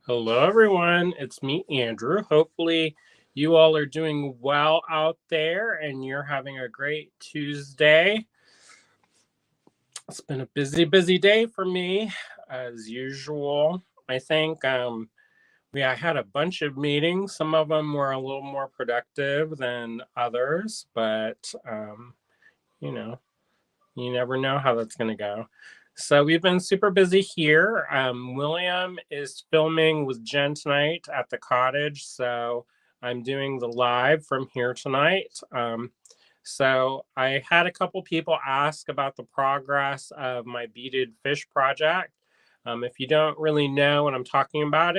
Hello, everyone. It's me, Andrew. Hopefully, you all are doing well out there and you're having a great Tuesday. It's been a busy day for me, as usual. I think I had a bunch of meetings. Some of them were a little more productive than others, but you know, you never know how that's going to go. So we've been super busy here. William is filming with Jen tonight at the cottage. So I'm doing the live from here tonight. So I had a couple people ask about the progress of my beaded fish project. If you don't really know what I'm talking about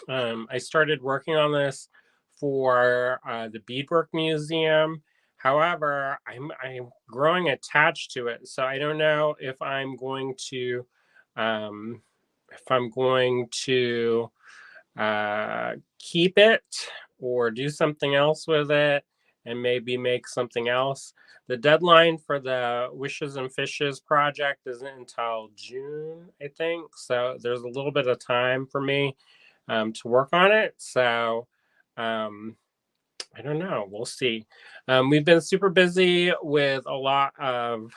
I started working on this for the Beadwork Museum. However, I'm growing attached to it, so I don't know um, if I'm going to keep it or do something else with it and maybe make something else. The deadline for the Wishes and Fishes project isn't until June, I think. So there's a little bit of time for me to work on it. So um, I don't know. We'll see. We've been super busy with a lot of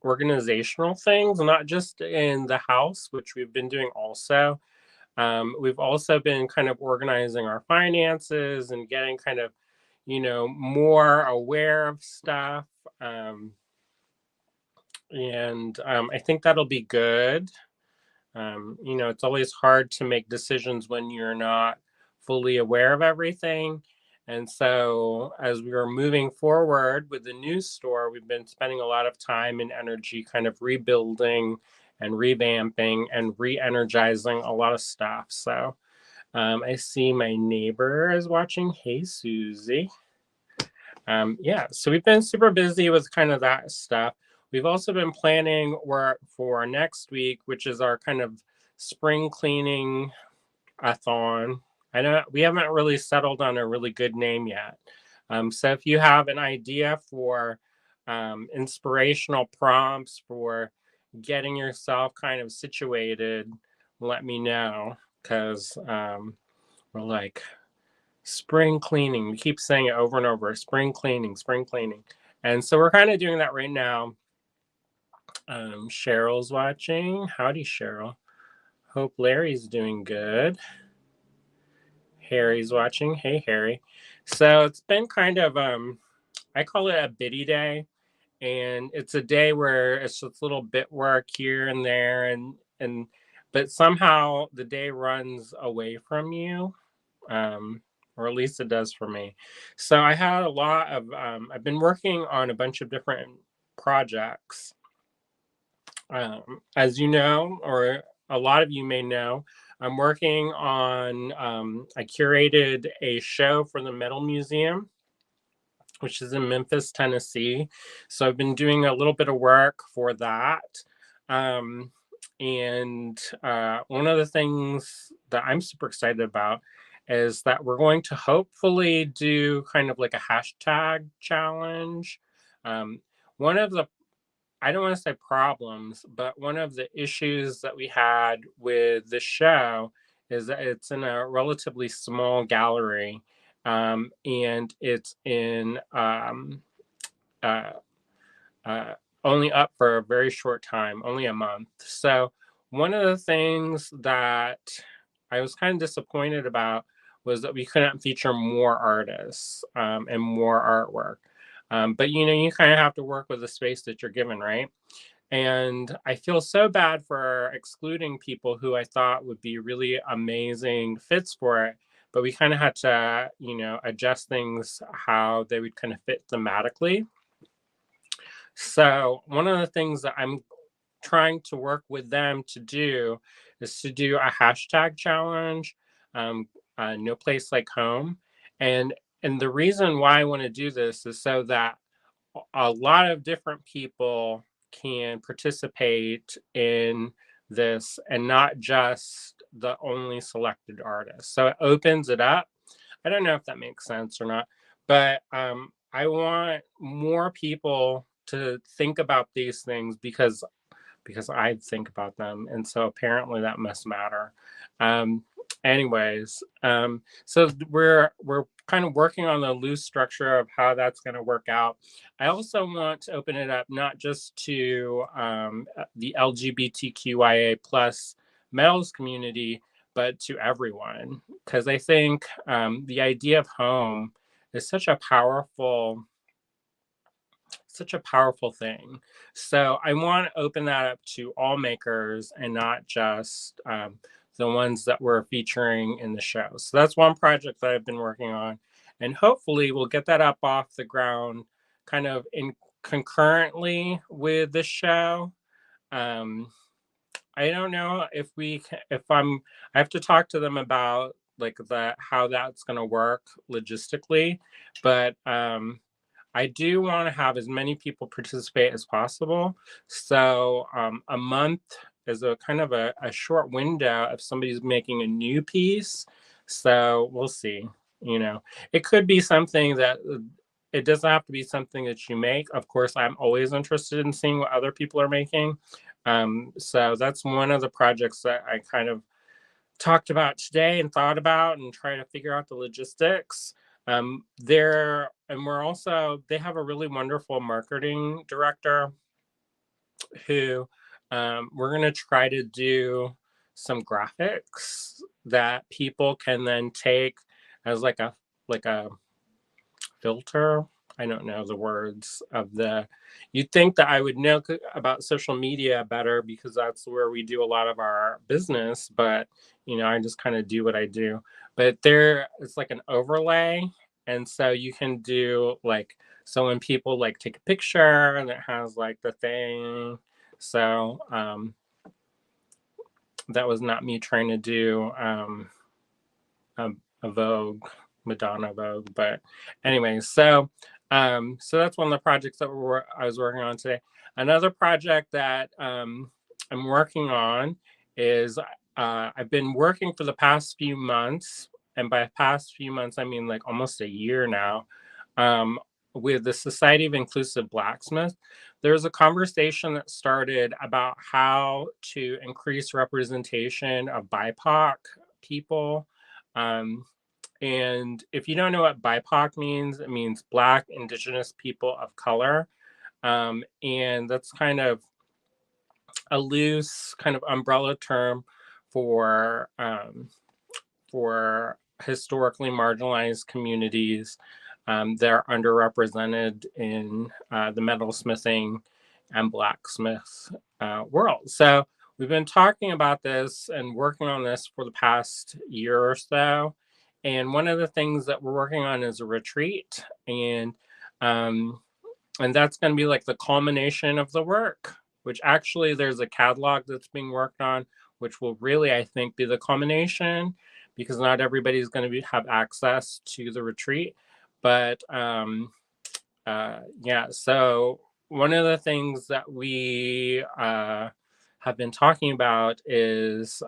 organizational things, not just in the house, which we've been doing also. We've also been kind of organizing our finances and getting kind of, more aware of stuff. And I think that'll be good. It's always hard to make decisions when you're not fully aware of everything. And so, as we were moving forward with the new store, we've been spending a lot of time and energy kind of rebuilding and revamping and re energizing a lot of stuff. So, I see my neighbor is watching. Hey, Susie. Yeah, so we've been super busy with kind of that stuff. We've also been planning work for next week, which is our kind of spring cleaning a-thon. I know we haven't really settled on a really good name yet. So if you have an idea for inspirational prompts for getting yourself kind of situated, let me know because we're like spring cleaning. We keep saying it over and over, spring cleaning, spring cleaning. And so we're kind of doing that right now. Cheryl's watching. Howdy, Cheryl. Hope Larry's doing good. Harry's watching. Hey, Harry. So it's been kind of, I call it a bitty day. And it's a day where it's just little bit work here and there. But somehow the day runs away from you. Or at least it does for me. So I had a lot of, I've been working on a bunch of different projects. As you know, or a lot of you may know, I'm working on, I curated a show for the Metal Museum, which is in Memphis, Tennessee. So I've been doing a little bit of work for that. And one of the things that I'm super excited about is that we're going to hopefully do kind of like a hashtag challenge. Um, one of the, I don't want to say problems, but one of the issues that we had with the show is that it's in a relatively small gallery, and it's in uh, uh, only up for a very short time, only a month. So one of the things that I was kind of disappointed about was that we couldn't feature more artists and more artwork. But you kind of have to work with the space that you're given, right? And I feel so bad for excluding people who I thought would be really amazing fits for it. But we kind of had to, adjust things how they would kind of fit thematically. So one of the things that I'm trying to work with them to do is to do a hashtag challenge, no place like home. And the reason why I want to do this is so that a lot of different people can participate in this and not just the only selected artists. So it opens it up. I don't know if that makes sense or not, but I want more people to think about these things because because I think about them. And so apparently that must matter. Um, anyways, so we're kind of working on the loose structure of how that's going to work out. I also want to open it up not just to the LGBTQIA plus metals community, but to everyone, because I think the idea of home is such a powerful thing. So I want to open that up to all makers and not just the ones that we're featuring in the show. So that's one project that I've been working on, and hopefully we'll get that up off the ground kind of in concurrently with the show. Um, I don't know if I have to talk to them about like the how that's going to work logistically, but I do want to have as many people participate as possible. So a month is a kind of a short window if somebody's making a new piece. So we'll see. You know, it could be something that it doesn't have to be something that you make. Of course, I'm always interested in seeing what other people are making. So that's one of the projects that I kind of talked about today and thought about and try to figure out the logistics. There and we're also they have a really wonderful marketing director who we're going to try to do some graphics that people can then take as like a filter. I don't know the words of the. You'd think that I would know about social media better because that's where we do a lot of our business, but I just kind of do what I do. But there, it's like an overlay, and so you can do like so when people like take a picture and it has like the thing. So that was not me trying to do a, a Vogue, Madonna Vogue. But anyway, so that's one of the projects that I was working on today. Another project that I'm working on is I've been working for the past few months, and by past few months I mean like almost a year now, um, with the Society of Inclusive Blacksmiths. There's a conversation that started about how to increase representation of BIPOC people. Um, and if you don't know what BIPOC means, it means Black, Indigenous People of Color. And that's kind of a loose kind of umbrella term for historically marginalized communities that are underrepresented in the metalsmithing and blacksmith world. So we've been talking about this and working on this for the past year or so. And one of the things that we're working on is a retreat, um, and that's going to be like the culmination of the work. Which actually, there's a catalog that's being worked on, which will really, I think, be the culmination, because not everybody's going to have access to the retreat. But yeah, so one of the things that we have been talking about is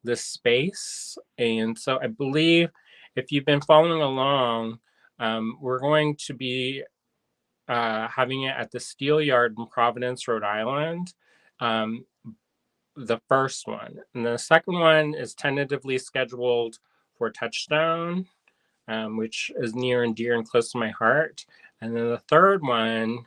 this space. And so I believe if you've been following along, we're going to be having it at the Steel Yard in Providence, Rhode Island. Um, the first one. And the second one is tentatively scheduled for Touchstone, which is near and dear and close to my heart. And then the third one,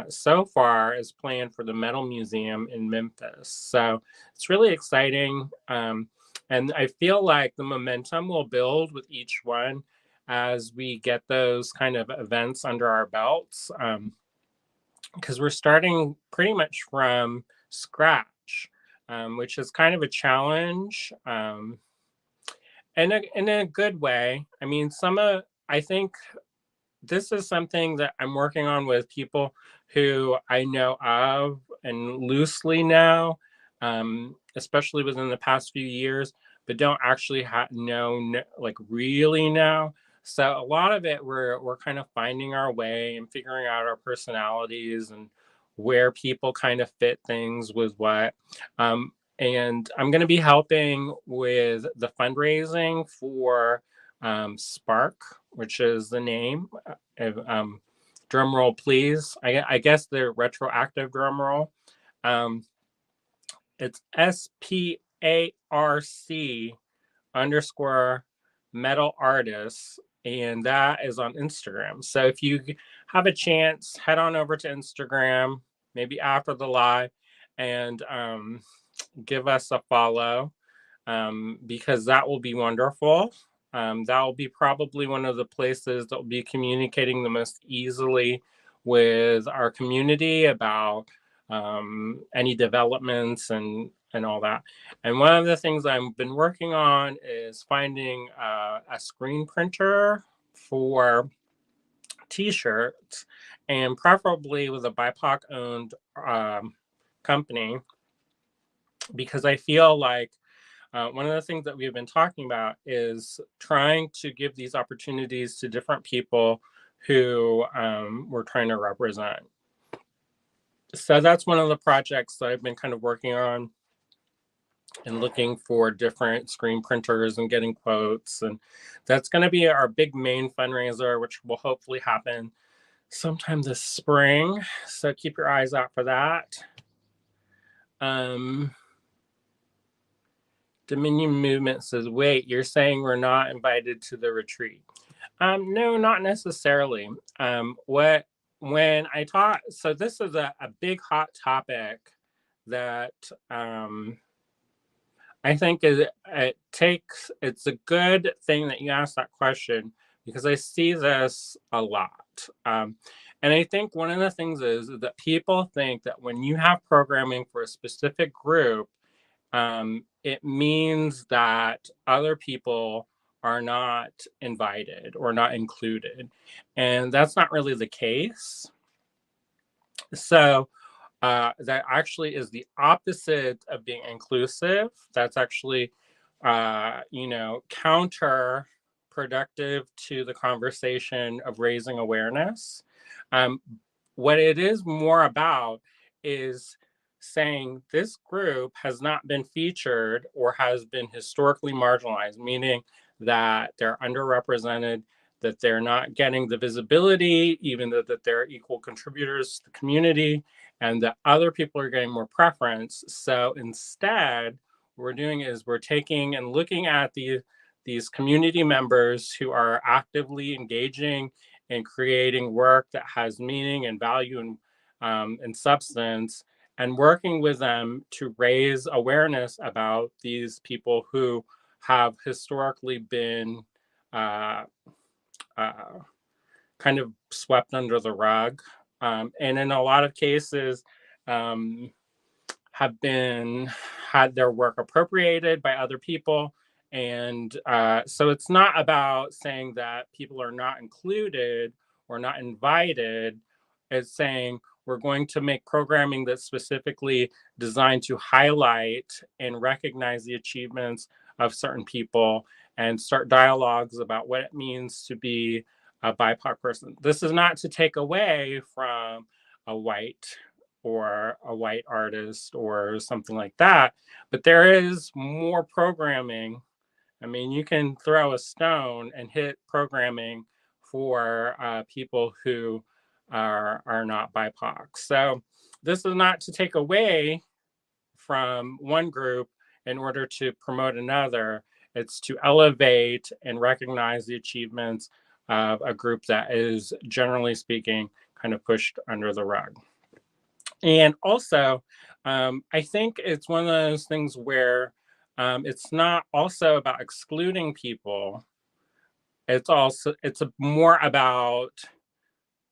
so far, is planned for the Metal Museum in Memphis. So it's really exciting. And I feel like the momentum will build with each one as we get those kind of events under our belts, because we're starting pretty much from scratch, which is kind of a challenge. In a good way. I mean, I think this is something that I'm working on with people who I know of and loosely know, especially within the past few years, but don't actually know, like really know. So a lot of it, we're kind of finding our way and figuring out our personalities and where people kind of fit things with what. And I'm going to be helping with the fundraising for Spark, which is the name. Drum roll, please. I guess the retroactive drum roll. It's SPARC_metal artists, and that is on Instagram. So if you have a chance, head on over to Instagram, maybe after the live, and give us a follow, because that will be wonderful. That will be probably one of the places that will be communicating the most easily with our community about any developments and all that. And one of the things I've been working on is finding a screen printer for T-shirts, and preferably with a BIPOC owned company, because I feel like one of the things that we've been talking about is trying to give these opportunities to different people who we're trying to represent. So that's one of the projects that I've been kind of working on, and looking for different screen printers and getting quotes. And that's going to be our big main fundraiser, which will hopefully happen sometime this spring. So keep your eyes out for that. Dominion Movement says, wait, you're saying we're not invited to the retreat? No, not necessarily. When I taught, so this is a big hot topic that I think it's a good thing that you asked that question, because I see this a lot. And I think one of the things is that people think that when you have programming for a specific group, it means that other people are not invited or not included. And that's not really the case. So that actually is the opposite of being inclusive. That's actually, counterproductive to the conversation of raising awareness. What it is more about is saying this group has not been featured or has been historically marginalized, meaning that they're underrepresented, that they're not getting the visibility, even though that they're equal contributors to the community, and that other people are getting more preference. So instead, what we're doing is we're taking and looking at these community members who are actively engaging and creating work that has meaning and value and substance, and working with them to raise awareness about these people who have historically been uh, kind of swept under the rug, and in a lot of cases have had their work appropriated by other people. And so it's not about saying that people are not included or not invited. It's saying we're going to make programming that's specifically designed to highlight and recognize the achievements of certain people, and start dialogues about what it means to be a BIPOC person. This is not to take away from a white artist or something like that, but there is more programming. I mean, you can throw a stone and hit programming for people who are not BIPOC. So this is not to take away from one group in order to promote another. It's to elevate and recognize the achievements of a group that is, generally speaking, kind of pushed under the rug. And also, I think it's one of those things where it's not also about excluding people. It's more about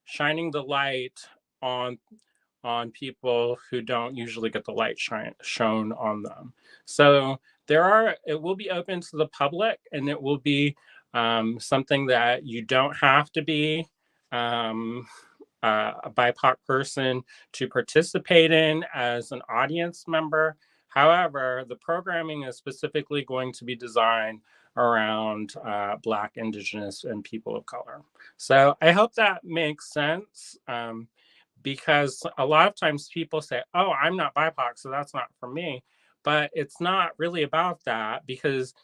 shining the light on people who don't usually get the light shown on them. So it will be open to the public, and it will be something that you don't have to be a BIPOC person to participate in as an audience member. However, the programming is specifically going to be designed around Black, Indigenous, and people of color. So I hope that makes sense, because a lot of times people say, oh, I'm not BIPOC, so that's not for me. But it's not really about that, because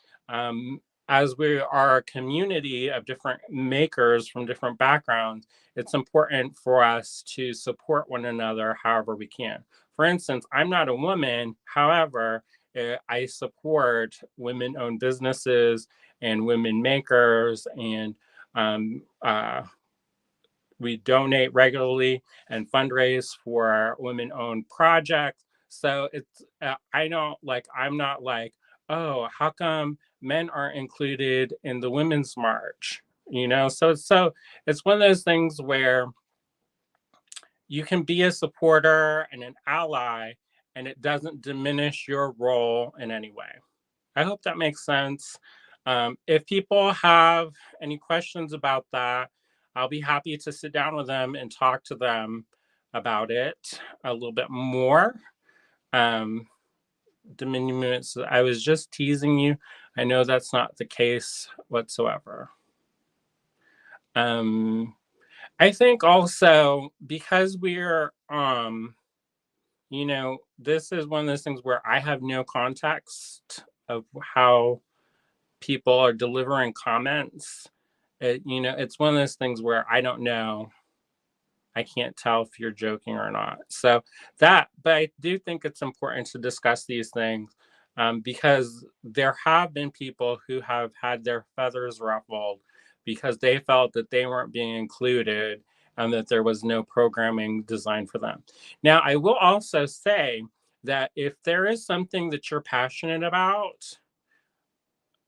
as we are a community of different makers from different backgrounds, it's important for us to support one another however we can. for instance, I'm not a woman. However, I support women-owned businesses and women makers, and um, uh, we donate regularly and fundraise for women-owned projects. So it's I don't like I'm not like, oh, how come men aren't included in the women's march? So it's one of those things where you can be a supporter and an ally, and it doesn't diminish your role in any way. I hope that makes sense. If people have any questions about that, I'll be happy to sit down with them and talk to them about it a little bit more. Um, Minutes, I was just teasing you. I know that's not the case whatsoever. I think also because we're this is one of those things where I have no context of how people are delivering comments. It's one of those things where I don't know. I can't tell if you're joking or not. But I do think it's important to discuss these things because there have been people who have had their feathers ruffled because they felt that they weren't being included and that there was no programming designed for them. Now, I will also say that if there is something that you're passionate about,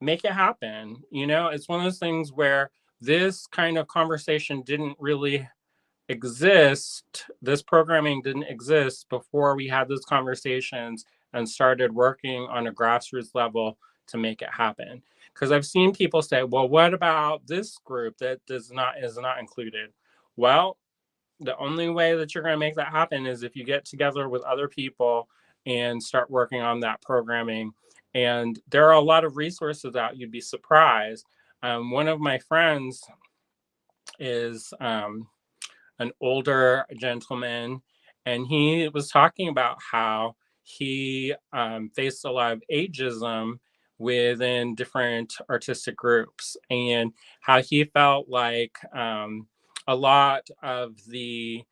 make it happen. It's one of those things where this kind of conversation didn't really exist. This programming didn't exist before we had those conversations and started working on a grassroots level to make it happen. Because I've seen people say, well, what about this group that is not included? Well, the only way that you're going to make that happen is if you get together with other people and start working on that programming. And there are a lot of resources out. You'd be surprised. One of my friends is an older gentleman, and he was talking about how he faced a lot of ageism within different artistic groups, and how he felt like a lot of the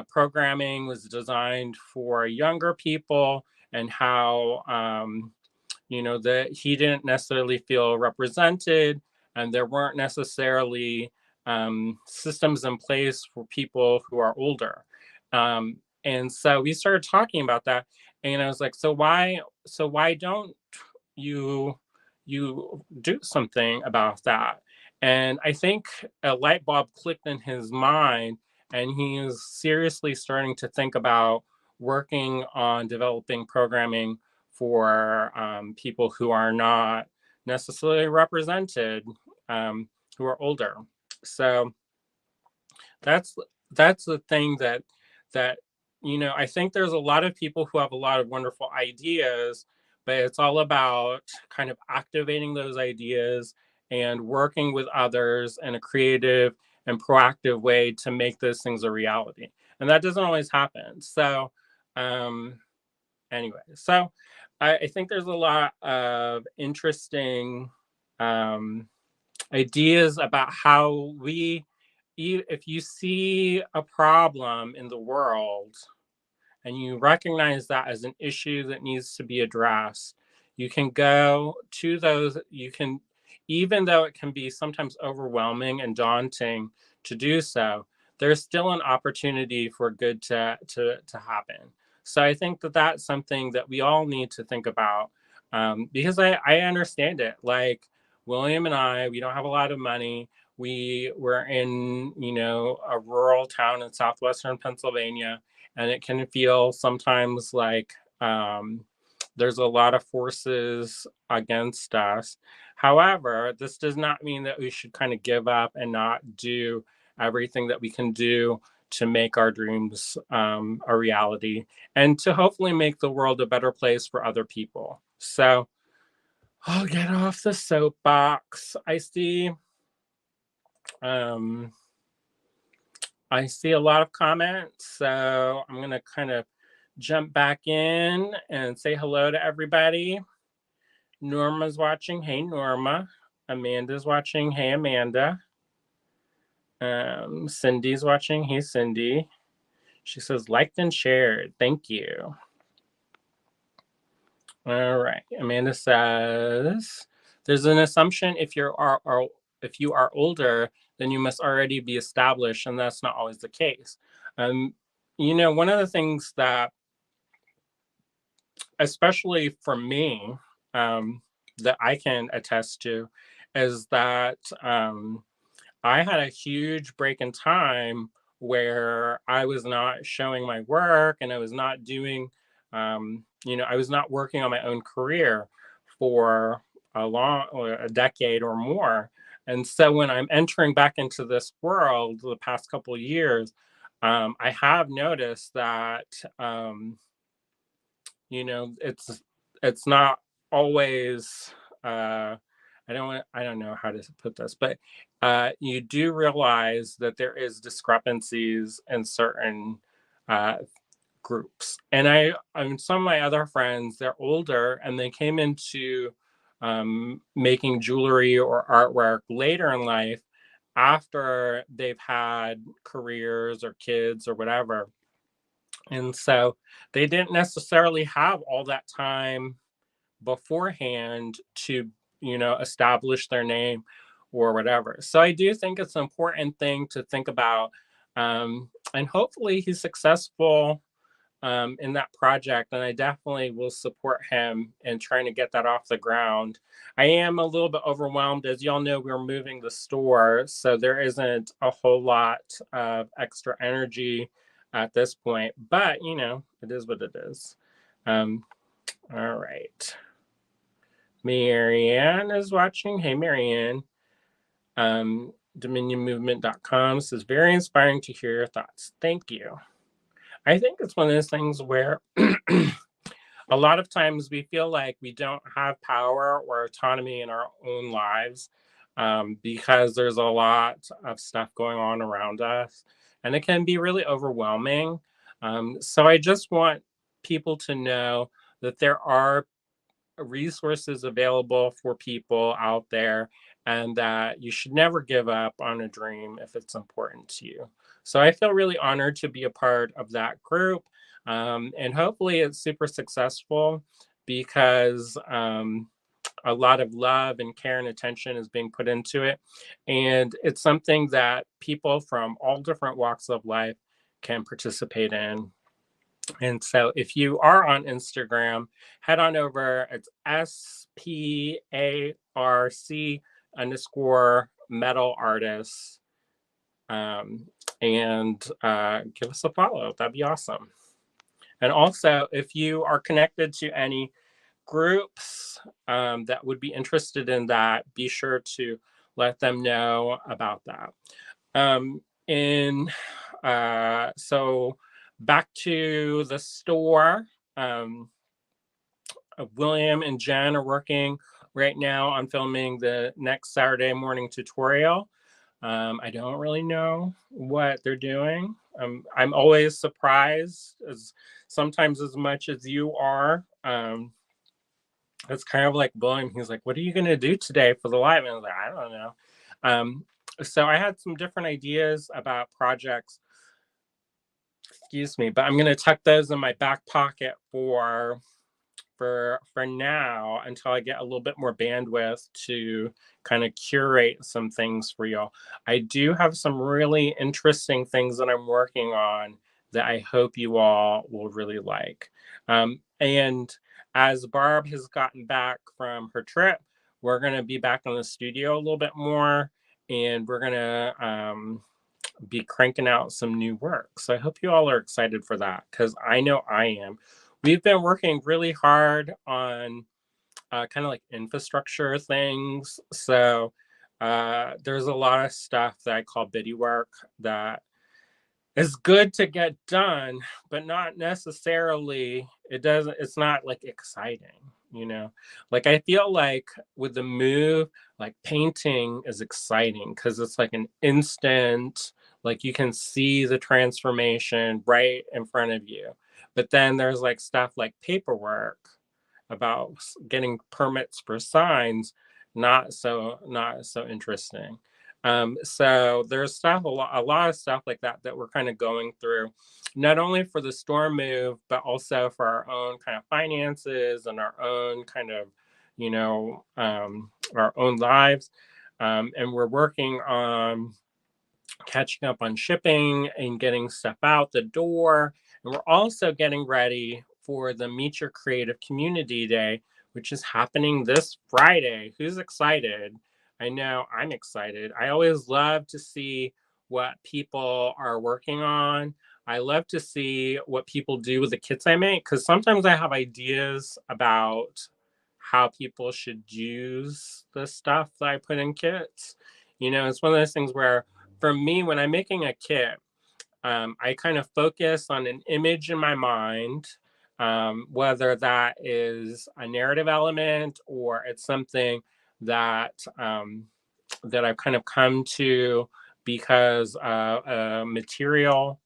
programming was designed for younger people, and how that he didn't necessarily feel represented, and there weren't necessarily systems in place for people who are older. And so we started talking about that, and I was like, so why don't you do something about that? And I think a light bulb clicked in his mind, and he is seriously starting to think about working on developing programming for people who are not necessarily represented, who are older. So that's that's the thing that I think there's a lot of people who have a lot of wonderful ideas, but it's all about kind of activating those ideas and working with others in a creative and proactive way to make those things a reality. And that doesn't always happen. So um anyway, so I think there's a lot of interesting ideas about how if you see a problem in the world and you recognize that as an issue that needs to be addressed, you can go to those, even though it can be sometimes overwhelming and daunting to do so, there's still an opportunity for good to happen. So I think that that's something that we all need to think about, because I understand it. Like William and I, we don't have a lot of money. We were in, a rural town in southwestern Pennsylvania, and it can feel sometimes like there's a lot of forces against us. However, this does not mean that we should kind of give up and not do everything that we can do to make our dreams a reality, and to hopefully make the world a better place for other people. So I'll get off the soapbox. Um, I see a lot of comments, so I'm going to kind of jump back in and say hello to everybody. Norma's watching. Hey, Norma. Amanda's watching. Hey, Amanda. Cindy's watching. Hey, Cindy. She says, liked and shared. Thank you. All right. Amanda says there's an assumption if you are older, then you must already be established, and that's not always the case. Um, one of the things that, especially for me, um, that I can attest to, is that I had a huge break in time where I was not showing my work and I was not doing, I was not working on my own career for a decade or more. And so when I'm entering back into this world the past couple of years, I have noticed that, it's not always, I don't know how to put this, but you do realize that there is discrepancies in certain uh, groups. And some of my other friends, they're older and they came into making jewelry or artwork later in life after they've had careers or kids or whatever. And so they didn't necessarily have all that time beforehand to, establish their name or whatever. So I do think it's an important thing to think about. And hopefully he's successful in that project. And I definitely will support him in trying to get that off the ground. I am a little bit overwhelmed. As y'all know, we're moving the store. So there isn't a whole lot of extra energy at this point. But, it is what it is. All right. Marianne is watching. Hey, Marianne. DominionMovement.com says, very inspiring to hear your thoughts. Thank you. I think it's one of those things where a lot of times we feel like we don't have power or autonomy in our own lives because there's a lot of stuff going on around us. And it can be really overwhelming. So I just want people to know that there are resources available for people out there and that you should never give up on a dream if it's important to you. So I feel really honored to be a part of that group. And hopefully it's super successful because a lot of love and care and attention is being put into it. And it's something that people from all different walks of life can participate in. And so if you are on Instagram, head on over. It's SPARC_metal artists. And give us a follow. That'd be awesome. And also, if you are connected to any groups that would be interested in that, be sure to let them know about that. So back to the store. William and Jen are working right now on filming the next Saturday morning tutorial. I don't really know what they're doing. I'm always surprised, sometimes as much as you are. It's kind of like William. He's like, "What are you going to do today for the live?" And I was like, "I don't know." So I had some different ideas about projects. Excuse me, but I'm going to tuck those in my back pocket for now until I get a little bit more bandwidth to kind of curate some things for y'all. I do have some really interesting things that I'm working on that I hope you all will really like. And as Barb has gotten back from her trip, we're going to be back in the studio a little bit more, and we're going to be cranking out some new work. So I hope you all are excited for that, because I know I am. We've been working really hard on kind of like infrastructure things. So there's a lot of stuff that I call biddy work that is good to get done, but not necessarily, it's not like exciting. Like I feel like with the move, like painting is exciting because it's like an instant, like you can see the transformation right in front of you. But then there's like stuff like paperwork about getting permits for signs, not so interesting. So there's a lot of stuff like that that we're kind of going through, not only for the store move, but also for our own kind of finances and our own kind of, our own lives. And we're working on catching up on shipping and getting stuff out the door. And we're also getting ready for the Meet Your Creative Community Day, which is happening this Friday. Who's excited? I know I'm excited. I always love to see what people are working on. I love to see what people do with the kits I make because sometimes I have ideas about how people should use the stuff that I put in kits. It's one of those things where for me, when I'm making a kit, I kind of focus on an image in my mind, whether that is a narrative element or it's something that that I've kind of come to because a material,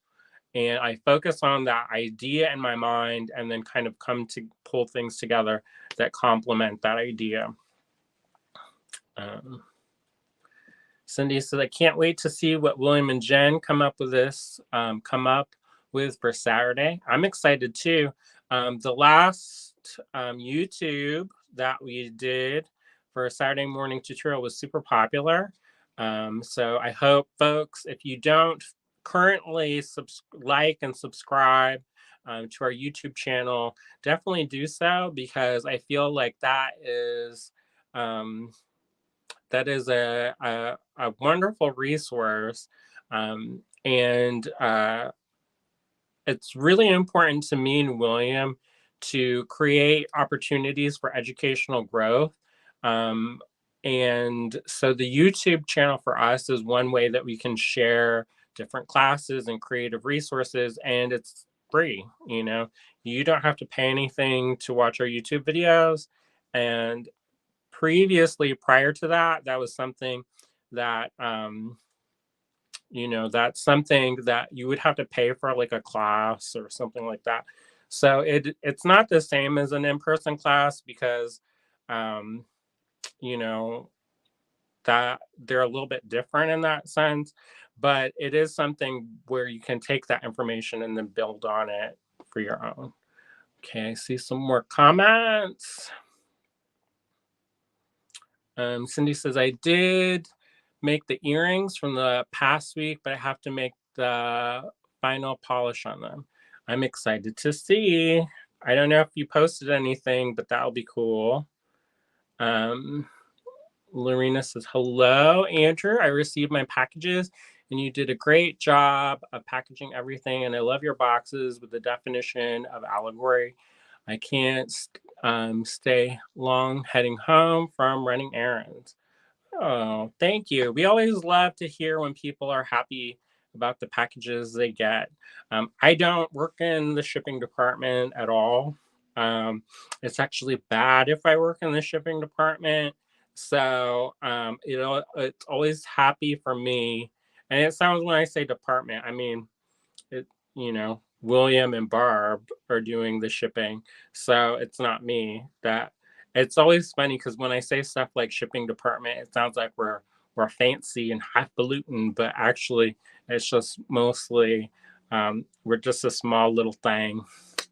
and I focus on that idea in my mind, and then kind of come to pull things together that complement that idea. Um, Cindy says, I can't wait to see what William and Jen come up with for Saturday. I'm excited too. The last YouTube that we did for a Saturday morning tutorial was super popular. So I hope folks, if you don't currently like and subscribe to our YouTube channel, definitely do so because I feel like um, that is a wonderful resource. And It's really important to me and William to create opportunities for educational growth. Um, and so the YouTube channel for us is one way that we can share different classes and creative resources, and it's free. You don't have to pay anything to watch our YouTube videos. And previously, prior to that, that was something that that's something that you would have to pay for, like a class or something like that. So it's not the same as an in-person class because um you know that they're a little bit different in that sense, but it is something where you can take that information and then build on it for your own. Okay, I see some more comments. Cindy says, I did make the earrings from the past week, but I have to make the final polish on them. I'm excited to see. I don't know if you posted anything, but that'll be cool. Lorena says, hello, Andrew. I received my packages and you did a great job of packaging everything. And I love your boxes with the definition of allegory. I can't stay long heading home from running errands. Oh, thank you. We always love to hear when people are happy about the packages they get. I don't work in the shipping department at all. It's actually bad if I work in the shipping department. So, it's always happy for me. And it sounds, when I say department, I mean, it, William and Barb are doing the shipping. So it's not me. That It's always funny because when I say stuff like shipping department, it sounds like we're fancy and highfalutin, but actually it's just mostly we're just a small little thing.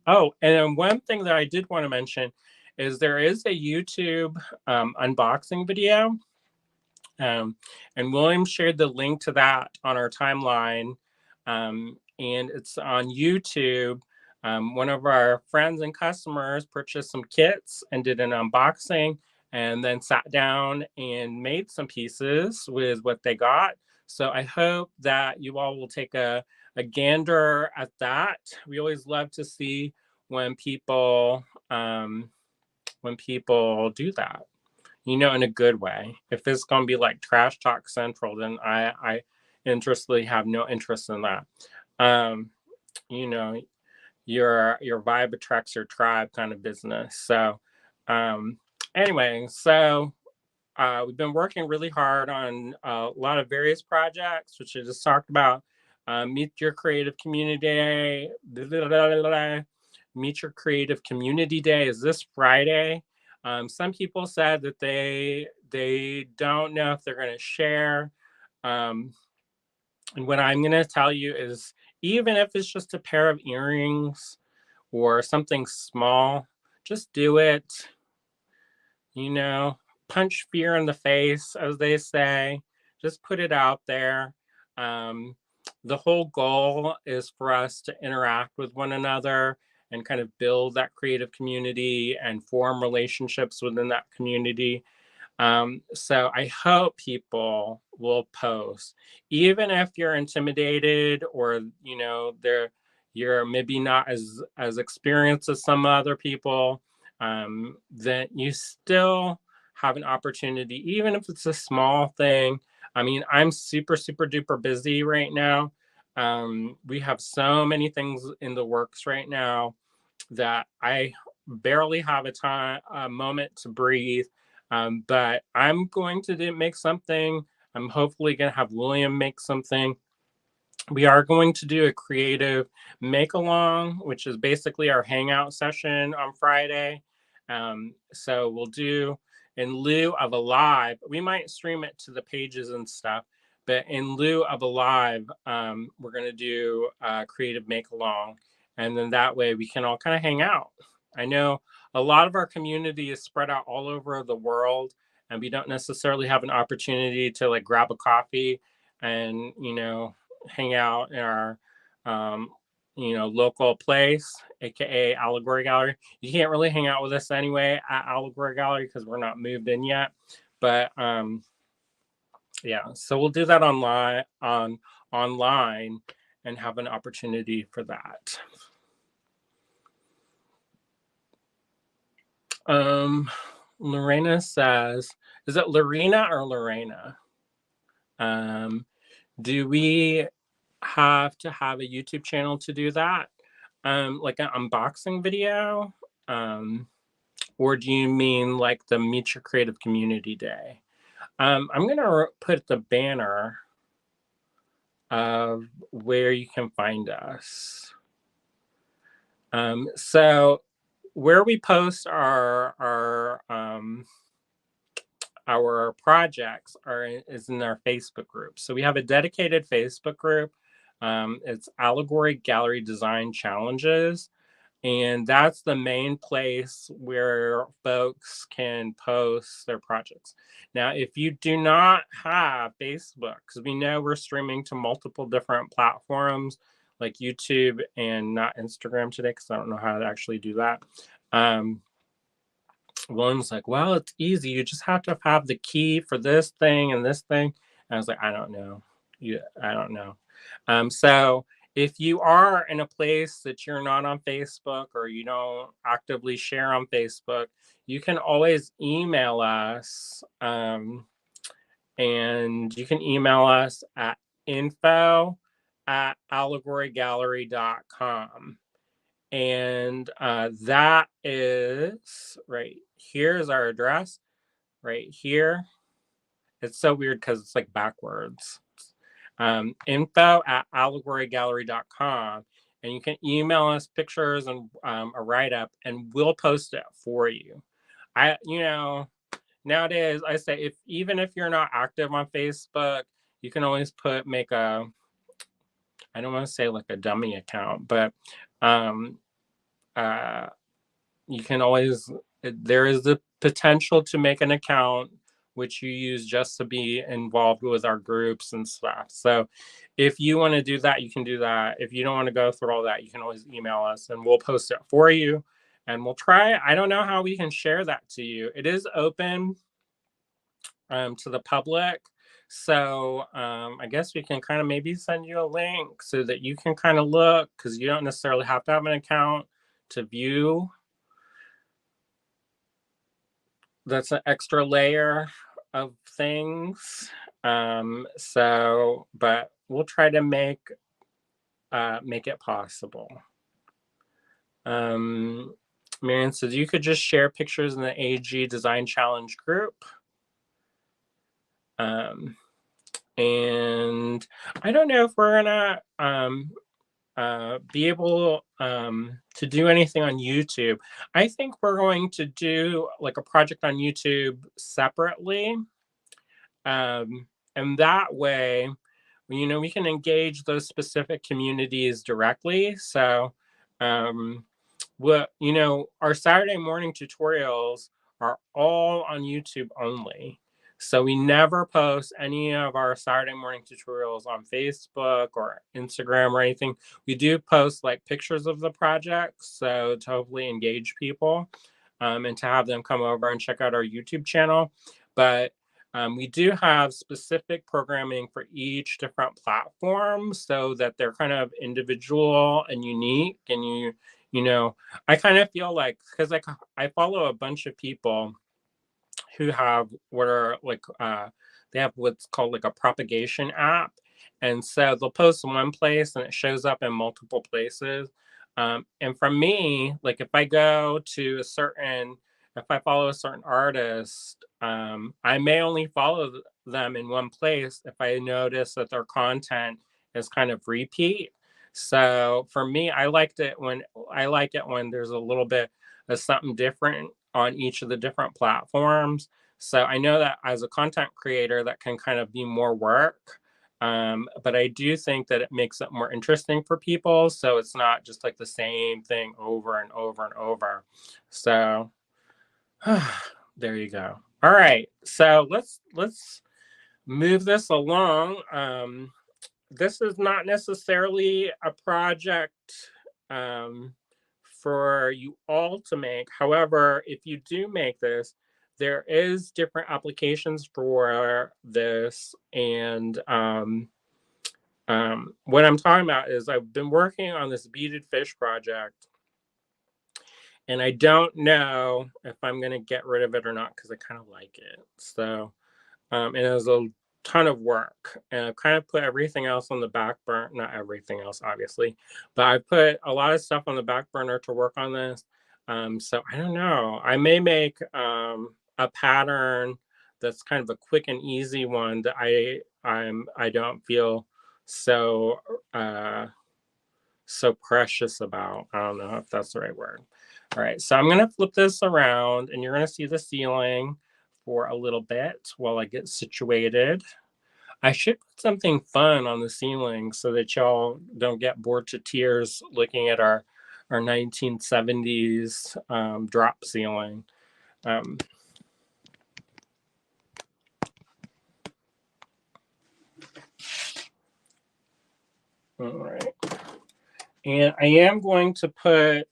Oh, and then one thing that I did want to mention is there is a YouTube unboxing video. And William shared the link to that on our timeline. And it's on YouTube. One of our friends and customers purchased some kits and did an unboxing and then sat down and made some pieces with what they got. So I hope that you all will take a gander at that. We always love to see when people do that, in a good way. If it's going to be like Trash Talk Central, then I interestedly have no interest in that. Um, you know, your vibe attracts your tribe kind of business. So, um, anyway, so we've been working really hard on a lot of various projects, which I just talked about. Meet Your Creative Community Day. Meet Your Creative Community Day is this Friday. Some people said that they don't know if they're going to share And what I'm going to tell you is, even if it's just a pair of earrings or something small, just do it. You know, punch fear in the face, as they say. Just put it out there. Um, the whole goal is for us to interact with one another and kind of build that creative community and form relationships within that community. So I hope people will post, even if you're intimidated, or you're maybe not as experienced as some other people. Then you still have an opportunity, even if it's a small thing. I mean, I'm super super duper busy right now. We have so many things in the works right now that I barely have a moment to breathe. But I'm going to make something. I'm hopefully going to have William make something. We are going to do a creative make along, which is basically our hangout session on Friday. So we'll do, in lieu of a live, we might stream it to the pages and stuff, but in lieu of a live, we're going to do a creative make along. And then that way we can all kind of hang out. I know a lot of our community is spread out all over the world, and we don't necessarily have an opportunity to like grab a coffee and, hang out in our um, local place, aka Allegory Gallery. You can't really hang out with us anyway at Allegory Gallery because we're not moved in yet. But yeah, so we'll do that online and have an opportunity for that. Lorena says, is it Lorena or Lorena? Do we have to have a YouTube channel to do that? Like an unboxing video? Or do you mean like the Meet Your Creative Community Day? I'm gonna put the banner of where you can find us. So where we post our projects is in our Facebook group. So we have a dedicated Facebook group. It's Allegory Gallery Design Challenges. And that's the main place where folks can post their projects. Now, if you do not have Facebook, because we know we're streaming to multiple different platforms like YouTube and not Instagram today, because I don't know how to actually do that. One's like, well, it's easy. You just have to have the key for this thing and this thing. And I was like, I don't know. I don't know. So if you are in a place that you're not on Facebook or you don't actively share on Facebook, you can always email us. And you can email us at info@allegorygallery.com. And that is right here's our address right here. It's so weird because it's like backwards. Info@allegorygallery.com. And you can email us pictures and a write-up, and we'll post it for you. Nowadays I say, even if you're not active on Facebook, you can always make a, I don't want to say like a dummy account, but you can always, there is the potential to make an account which you use just to be involved with our groups and stuff. So if you want to do that, you can do that. If you don't want to go through all that, you can always email us and we'll post it for you. And we'll try. I don't know how we can share that to you. It is open to the public. So I guess we can kind of maybe send you a link so that you can kind of look, because you don't necessarily have to have an account to view. That's an extra layer of things. But we'll try to make it possible. Marianne says you could just share pictures in the AG Design Challenge group. And I don't know if we're gonna be able to do anything on YouTube. I think we're going to do like a project on YouTube separately. And that way, we can engage those specific communities directly. So, our Saturday morning tutorials are all on YouTube only. So we never post any of our Saturday morning tutorials on Facebook or Instagram or anything. We do post like pictures of the project, so to hopefully engage people, and to have them come over and check out our YouTube channel. But we do have specific programming for each different platform so that they're kind of individual and unique. And I kind of feel like, because I follow a bunch of people who have what are like they have what's called like a propagation app, and so they'll post in one place and it shows up in multiple places. And for me, like if I follow a certain artist, I may only follow them in one place if I notice that their content is kind of repeat. So for me, I like it when there's a little bit of something different on each of the different platforms. So I know that as a content creator, that can kind of be more work. But I do think that it makes it more interesting for people. So it's not just like the same thing over and over and over. So there you go. All right. So let's move this along. This is not necessarily a project um, for you all to make. However, if you do make this, there is different applications for this. And what I'm talking about is I've been working on this beaded fish project, and I don't know if I'm going to get rid of it or not because I kind of like it. So, and it was a ton of work, and I've kind of put everything else on the back burner. Not everything else, obviously, but I put a lot of stuff on the back burner to work on this. So I don't know. I may make a pattern that's kind of a quick and easy one that I don't feel so so precious about. I don't know if that's the right word. All right, so I'm going to flip this around, and you're going to see the ceiling for a little bit while I get situated. I should put something fun on the ceiling so that y'all don't get bored to tears looking at our 1970s drop ceiling. Um, all right. And I am going to put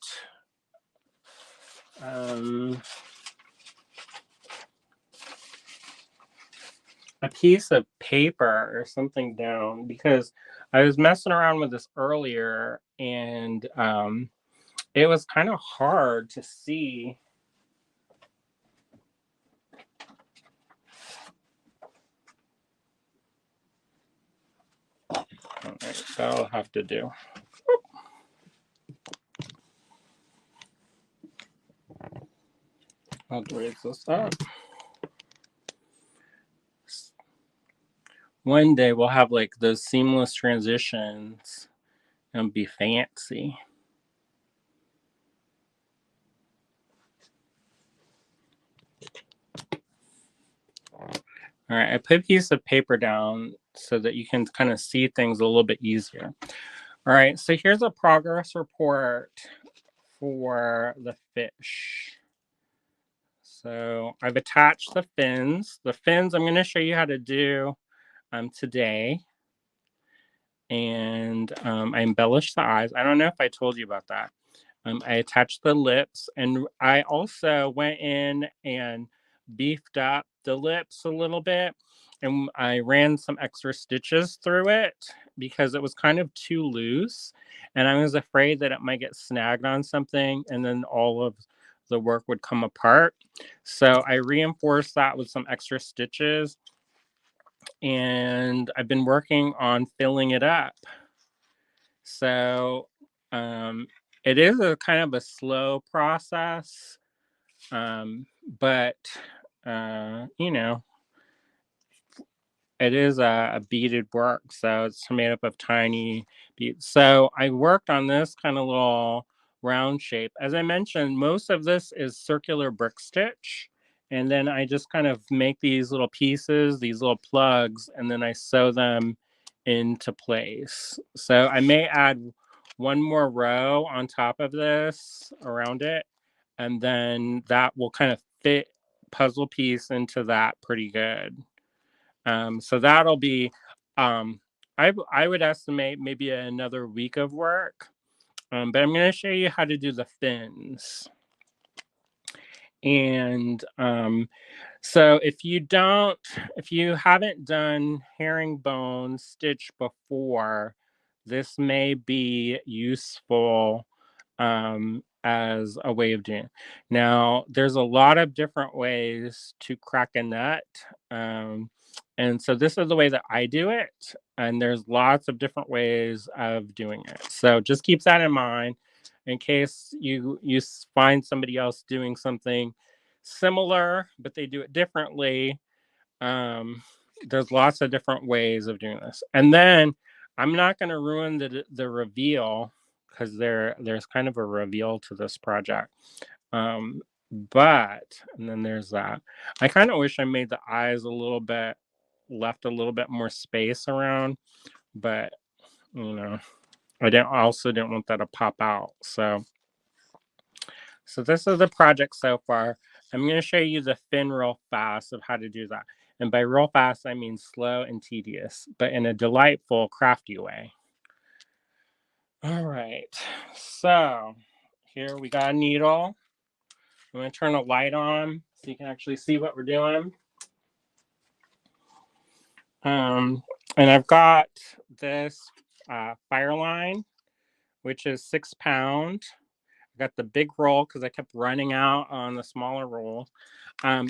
a piece of paper or something down, because I was messing around with this earlier, and it was kind of hard to see. All right, that'll have to do. I'll raise this up. One day we'll have like those seamless transitions and be fancy. All right, I put a piece of paper down so that you can kind of see things a little bit easier. All right, so here's a progress report for the fish. So I've attached the fins. The fins I'm going to show you how to do today. And I embellished the eyes. I don't know if I told you about that. I attached the lips, and I also went in and beefed up the lips a little bit, and I ran some extra stitches through it because it was kind of too loose, and I was afraid that it might get snagged on something and then all of the work would come apart. So I reinforced that with some extra stitches, and I've been working on filling it up. So it is a kind of a slow process, but it is a beaded work, so it's made up of tiny beads. So I worked on this kind of little round shape. As I mentioned, most of this is circular brick stitch, And then I just kind of make these little pieces, these little plugs, and then I sew them into place. So I may add one more row on top of this around it, and then that will kind of fit puzzle piece into that pretty good. So that'll be, I would estimate maybe another week of work. But I'm going to show you how to do the fins. And so if you haven't done herringbone stitch before, this may be useful as a way of doing it. Now, there's a lot of different ways to crack a nut. And so this is the way that I do it. And there's lots of different ways of doing it. So just keep that in mind in case you find somebody else doing something similar, but they do it differently. There's lots of different ways of doing this. And then I'm not going to ruin the reveal because there's kind of a reveal to this project. But and then there's that. I kind of wish I made the eyes left a little bit more space around, but you know, I also didn't want that to pop out. So this is the project so far. I'm going to show you the fin real fast of how to do that. And by real fast, I mean slow and tedious, but in a delightful, crafty way. All right. So here we got a needle. I'm going to turn a light on so you can actually see what we're doing. And I've got this fire line, which is 6 pounds. I got the big roll because I kept running out on the smaller roll. Um,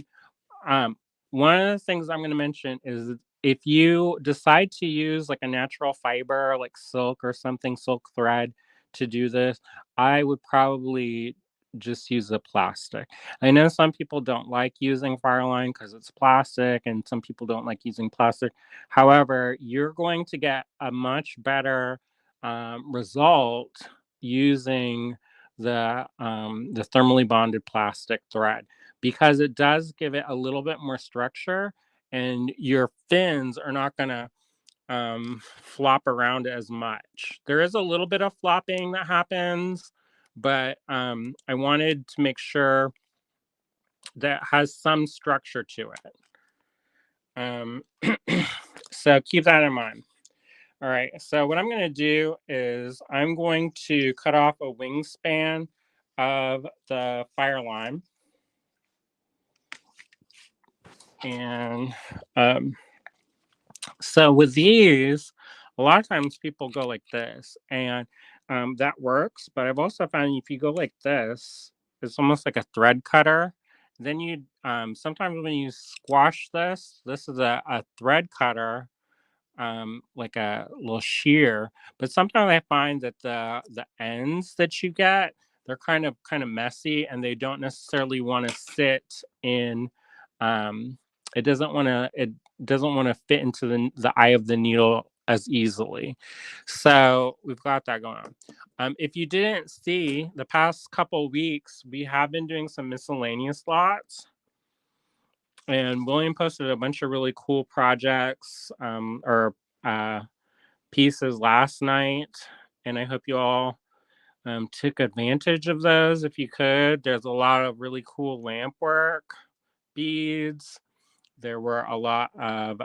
one of the things I'm going to mention is if you decide to use like a natural fiber, like silk or something, silk thread to do this, I would probably just use the plastic. I know some people don't like using fireline because it's plastic, and some people don't like using plastic. However, you're going to get a much better result using the thermally bonded plastic thread, because it does give it a little bit more structure, and your fins are not going to flop around as much. There is a little bit of flopping that happens, but I wanted to make sure that has some structure to it. So keep that in mind. All right, so what I'm going to do is I'm going to cut off a wingspan of the fire line. And so with these, a lot of times people go like this, and that works. But I've also found if you go like this, it's almost like a thread cutter. Then you sometimes when you squash this is a thread cutter, like a little shear. But sometimes I find that the ends that you get, they're kind of messy, and they don't necessarily want to sit in. It doesn't want to fit into the eye of the needle as easily. So we've got that going on. If you didn't see, the past couple weeks we have been doing some miscellaneous lots. And William posted a bunch of really cool projects or pieces last night. And I hope you all took advantage of those if you could. There's a lot of really cool lamp work, beads. There were a lot of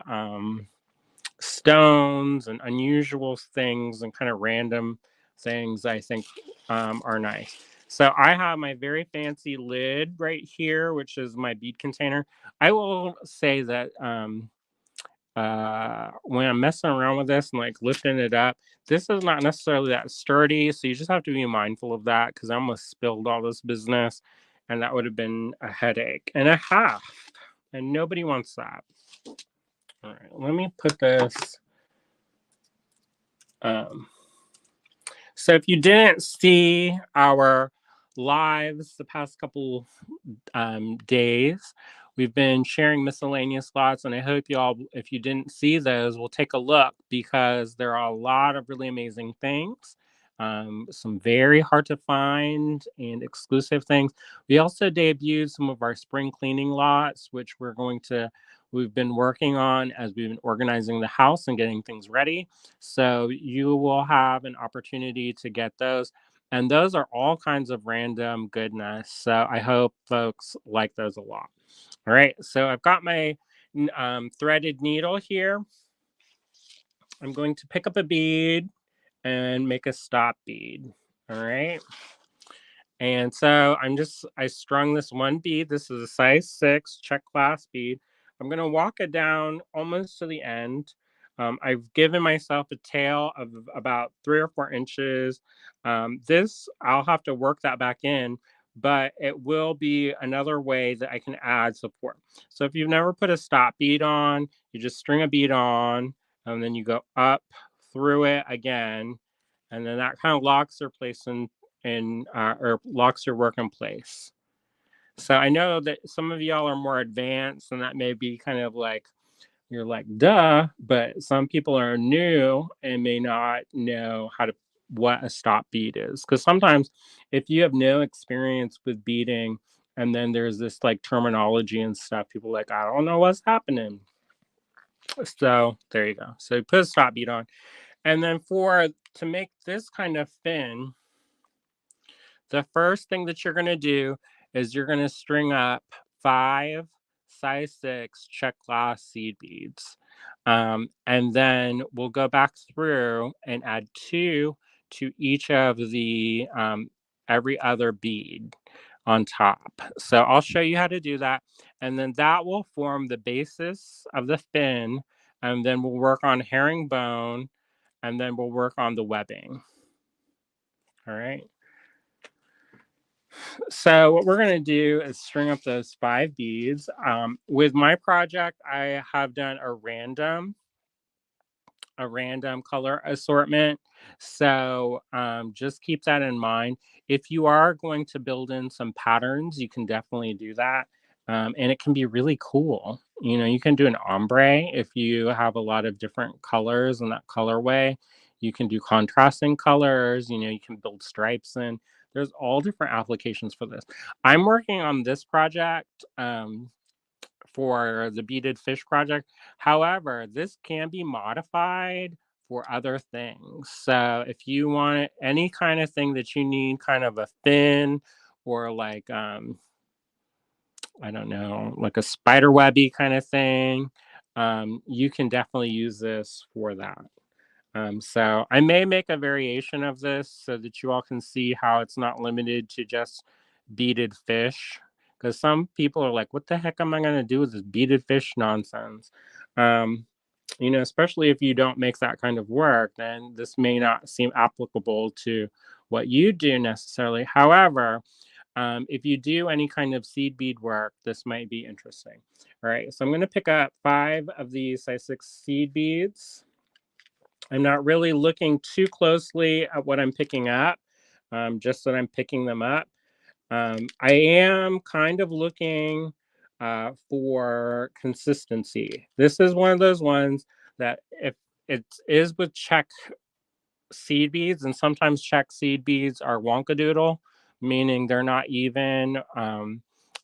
stones and unusual things and kind of random things I think are nice. So I have my very fancy lid right here, which is my bead container. I will say that when I'm messing around with this and like lifting it up, this is not necessarily that sturdy. So you just have to be mindful of that, because I almost spilled all this business, and that would have been a headache and a half. And nobody wants that. All right, let me put this. So if you didn't see our lives the past couple days, we've been sharing miscellaneous lots, and I hope you all, if you didn't see those, will take a look, because there are a lot of really amazing things. some very hard to find and exclusive things. We also debuted some of our spring cleaning lots, which we've been working on as we've been organizing the house and getting things ready. So you will have an opportunity to get those. And those are all kinds of random goodness. So I hope folks like those a lot. All right. So I've got my threaded needle here. I'm going to pick up a bead and make a stop bead. All right. And so I strung this one bead. This is a size 6 check glass bead. I'm going to walk it down almost to the end. I've given myself a tail of about 3 or 4 inches. This, I'll have to work that back in, but it will be another way that I can add support. So if you've never put a stop bead on, you just string a bead on, and then you go up through it again, and then that kind of locks their place or locks your work in place. So I know that some of y'all are more advanced, and that may be kind of like you're like, duh, but some people are new and may not know what a stop bead is. Because sometimes if you have no experience with beading and then there's this like terminology and stuff, people are like, I don't know what's happening. So there you go. So you put a stop bead on. And then to make this kind of fin, the first thing that you're going to do is you're going to string up 5 size 6 check glass seed beads. And then we'll go back through and add 2 to each of the every other bead on top. So I'll show you how to do that. And then that will form the basis of the fin. And then we'll work on herringbone. And then we'll work on the webbing. All right. So what we're going to do is string up those 5 beads. With my project, I have done a random color assortment. So just keep that in mind. If you are going to build in some patterns, you can definitely do that. And it can be really cool. You know, you can do an ombre if you have a lot of different colors in that colorway. You can do contrasting colors. You know, you can build stripes in. There's all different applications for this. I'm working on this project for the beaded fish project. However, this can be modified for other things. So if you want any kind of thing that you need kind of a fin or like I don't know, like a spider webby kind of thing, you can definitely use this for that. So I may make a variation of this so that you all can see how it's not limited to just beaded fish. Because some people are like, what the heck am I going to do with this beaded fish nonsense? You know, especially if you don't make that kind of work, then this may not seem applicable to what you do necessarily. However, if you do any kind of seed bead work, this might be interesting. All right, so I'm going to pick up 5 of these size 6 seed beads. I'm not really looking too closely at what I'm picking up, just that I'm picking them up. I am kind of looking for consistency. This is one of those ones that if it is with check seed beads, and sometimes check seed beads are wonkadoodle, meaning they're not even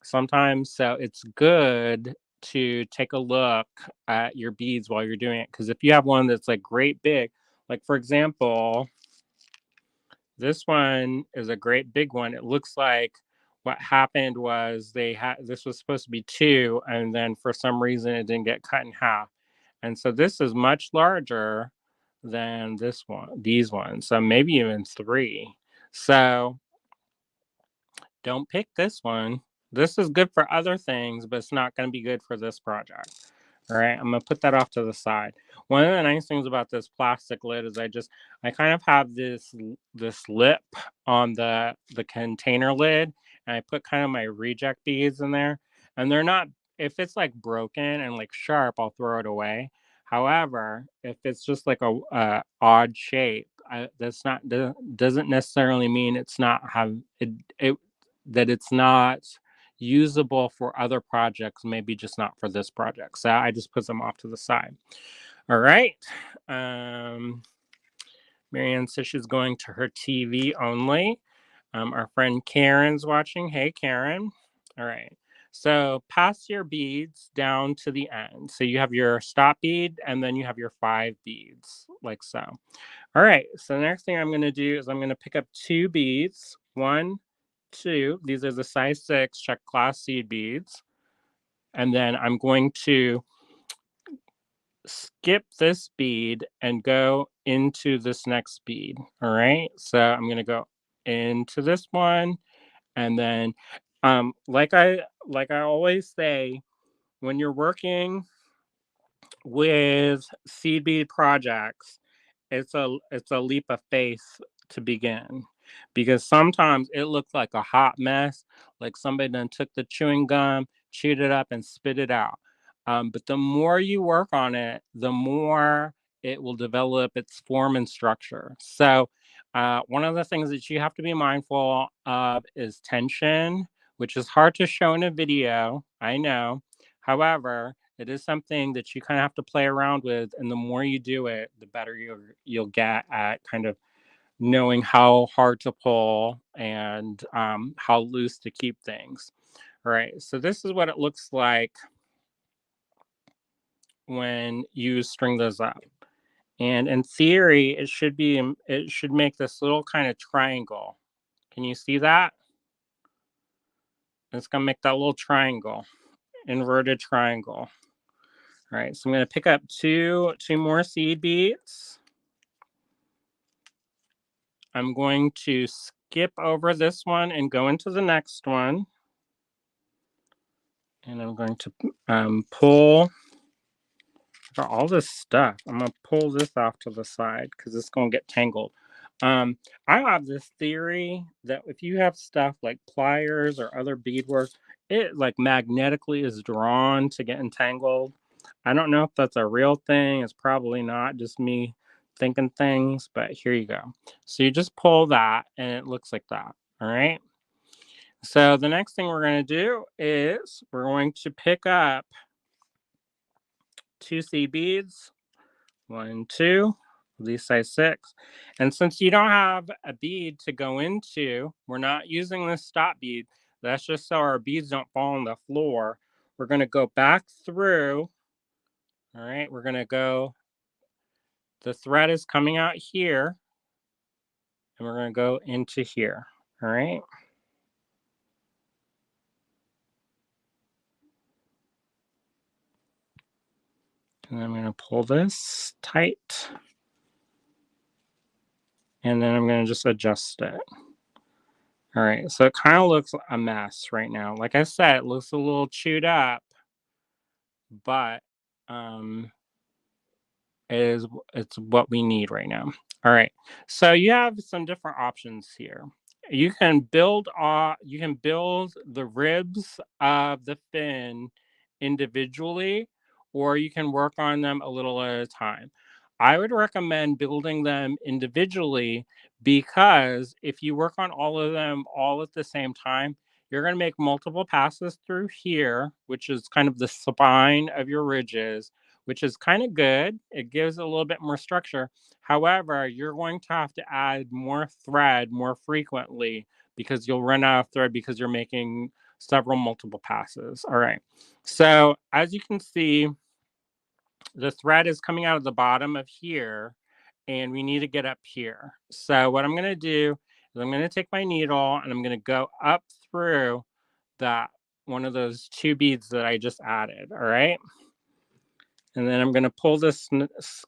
sometimes. So it's good to take a look at your beads while you're doing it. Because if you have one that's like great big, like for example, this one is a great big one. It looks like what happened was this was supposed to be 2, and then for some reason it didn't get cut in half. And so this is much larger than these ones. So maybe even 3. So don't pick this one. This is good for other things, but it's not going to be good for this project. All right, I'm gonna put that off to the side. One of the nice things about this plastic lid is I kind of have this lip on the container lid, and I put kind of my reject beads in there. And they're not, if it's like broken and like sharp, I'll throw it away. However, if it's just like a odd shape, doesn't necessarily mean it's not that it's not usable for other projects, maybe just not for this project. So I just put them off to the side. All right. Marianne says she's going to her TV only. Our friend Karen's watching. Hey, Karen. All right. So pass your beads down to the end. So you have your stop bead and then you have your 5 beads, like so. All right. So the next thing I'm going to do is I'm going to pick up 2 beads. 1, 2. These are the size 6 check glass seed beads. And then I'm going to skip this bead and go into this next bead. All right. So I'm going to go into this one. And then like I always say, when you're working with seed bead projects, it's a leap of faith to begin, because sometimes it looks like a hot mess, like somebody then took the chewing gum, chewed it up, and spit it out. But the more you work on it, the more it will develop its form and structure. So one of the things that you have to be mindful of is tension, which is hard to show in a video, I know. However, it is something that you kind of have to play around with, and the more you do it, the better you'll get at kind of knowing how hard to pull and how loose to keep things. All right, so this is what it looks like when you string those up. And in theory, it should make this little kind of triangle. Can you see that? It's gonna make that little triangle, inverted triangle. All right, so I'm gonna pick up two more seed beads. I'm going to skip over this one and go into the next one. And I'm going to pull all this stuff. I'm going to pull this off to the side because it's going to get tangled. I have this theory that if you have stuff like pliers or other beadwork, it like magnetically is drawn to get entangled. I don't know if that's a real thing. It's probably not, just me thinking things, but here you go. So you just pull that and it looks like that. All right. So the next thing we're going to do is we're going to pick up 2 seed beads. 1, 2, these size 6. And since you don't have a bead to go into, we're not using this stop bead. That's just so our beads don't fall on the floor. We're going to go back through. All right, we're going to go, the thread is coming out here, and we're going to go into here. All right. And I'm going to pull this tight. And then I'm going to just adjust it. All right, so it kind of looks a mess right now. Like I said, it looks a little chewed up, but it's what we need right now. All right, so you have some different options here. You can build the ribs of the fin individually, or you can work on them a little at a time. I would recommend building them individually, because if you work on all of them all at the same time, you're going to make multiple passes through here, which is kind of the spine of your ridges, which is kind of good. It gives a little bit more structure. However, you're going to have to add more thread more frequently, because you'll run out of thread because you're making several multiple passes. All right. So as you can see, the thread is coming out of the bottom of here, and we need to get up here. So what I'm going to do is I'm going to take my needle and I'm going to go up through that one of those 2 beads that I just added. All right. And then I'm going to pull this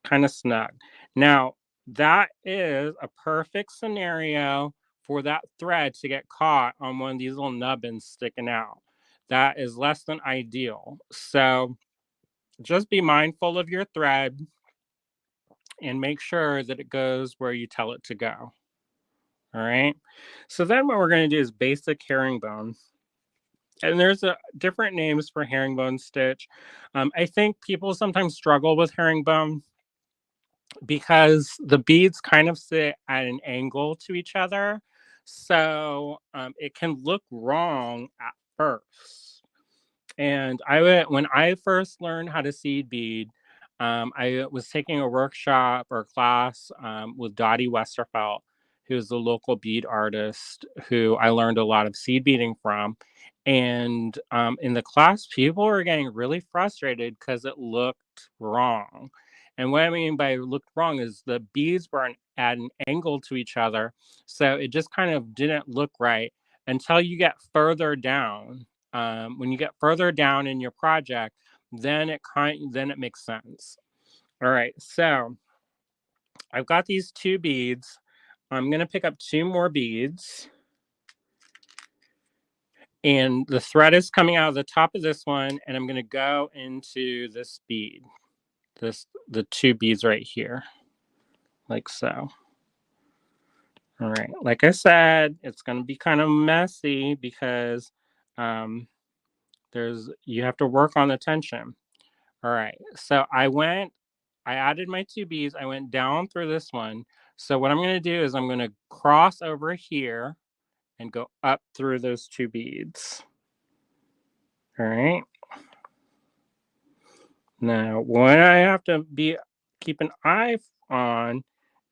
kind of snug. Now, that is a perfect scenario for that thread to get caught on one of these little nubbins sticking out. That is less than ideal. So just be mindful of your thread and make sure that it goes where you tell it to go. All right. So then what we're going to do is basic herringbone. And there's different names for herringbone stitch. I think people sometimes struggle with herringbone because the beads kind of sit at an angle to each other. So it can look wrong at first. And when I first learned how to seed bead, I was taking a workshop or class with Dottie Westerfelt, who's a local bead artist who I learned a lot of seed beading from. And in the class, people were getting really frustrated because it looked wrong. And what I mean by looked wrong is the beads were at an angle to each other. So it just kind of didn't look right until you get further down. When you get further down in your project, then it makes sense. All right, so I've got these 2 beads. I'm going to pick up 2 more beads, and the thread is coming out of the top of this one, and I'm going to go into this bead, the 2 beads right here, like so. All right, like I said, it's going to be kind of messy because you have to work on the tension. All right, so I added my 2 beads. I went down through this one. So what I'm going to do is I'm going to cross over here and go up through those 2 beads. All right. Now, what I have to keep an eye on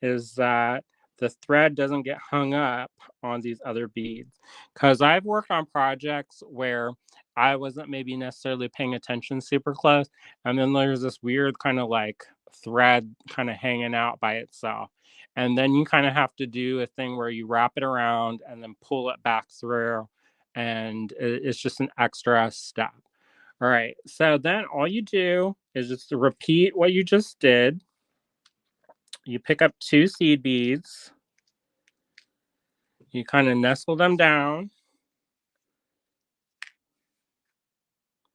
is that the thread doesn't get hung up on these other beads. Because I've worked on projects where I wasn't maybe necessarily paying attention super close. And then there's this weird kind of like thread kind of hanging out by itself. And then you kind of have to do a thing where you wrap it around and then pull it back through. And it's just an extra step. All right, so then all you do is just to repeat what you just did. You pick up 2 seed beads. You kind of nestle them down.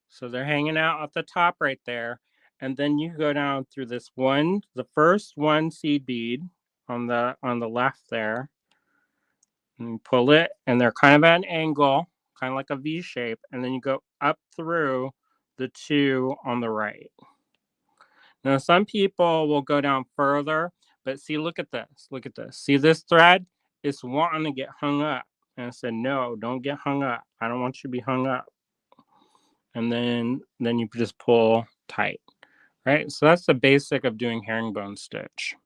So they're hanging out at the top right there. And then you go down through the first one seed bead on the left there. And you pull it, and they're kind of at an angle, kind of like a V shape. And then you go up through the 2 on the right. Now, some people will go down further, but see, look at this. Look at this. See this thread? It's wanting to get hung up. And I said, no, don't get hung up. I don't want you to be hung up. And then you just pull tight, right? So that's the basic of doing herringbone stitch.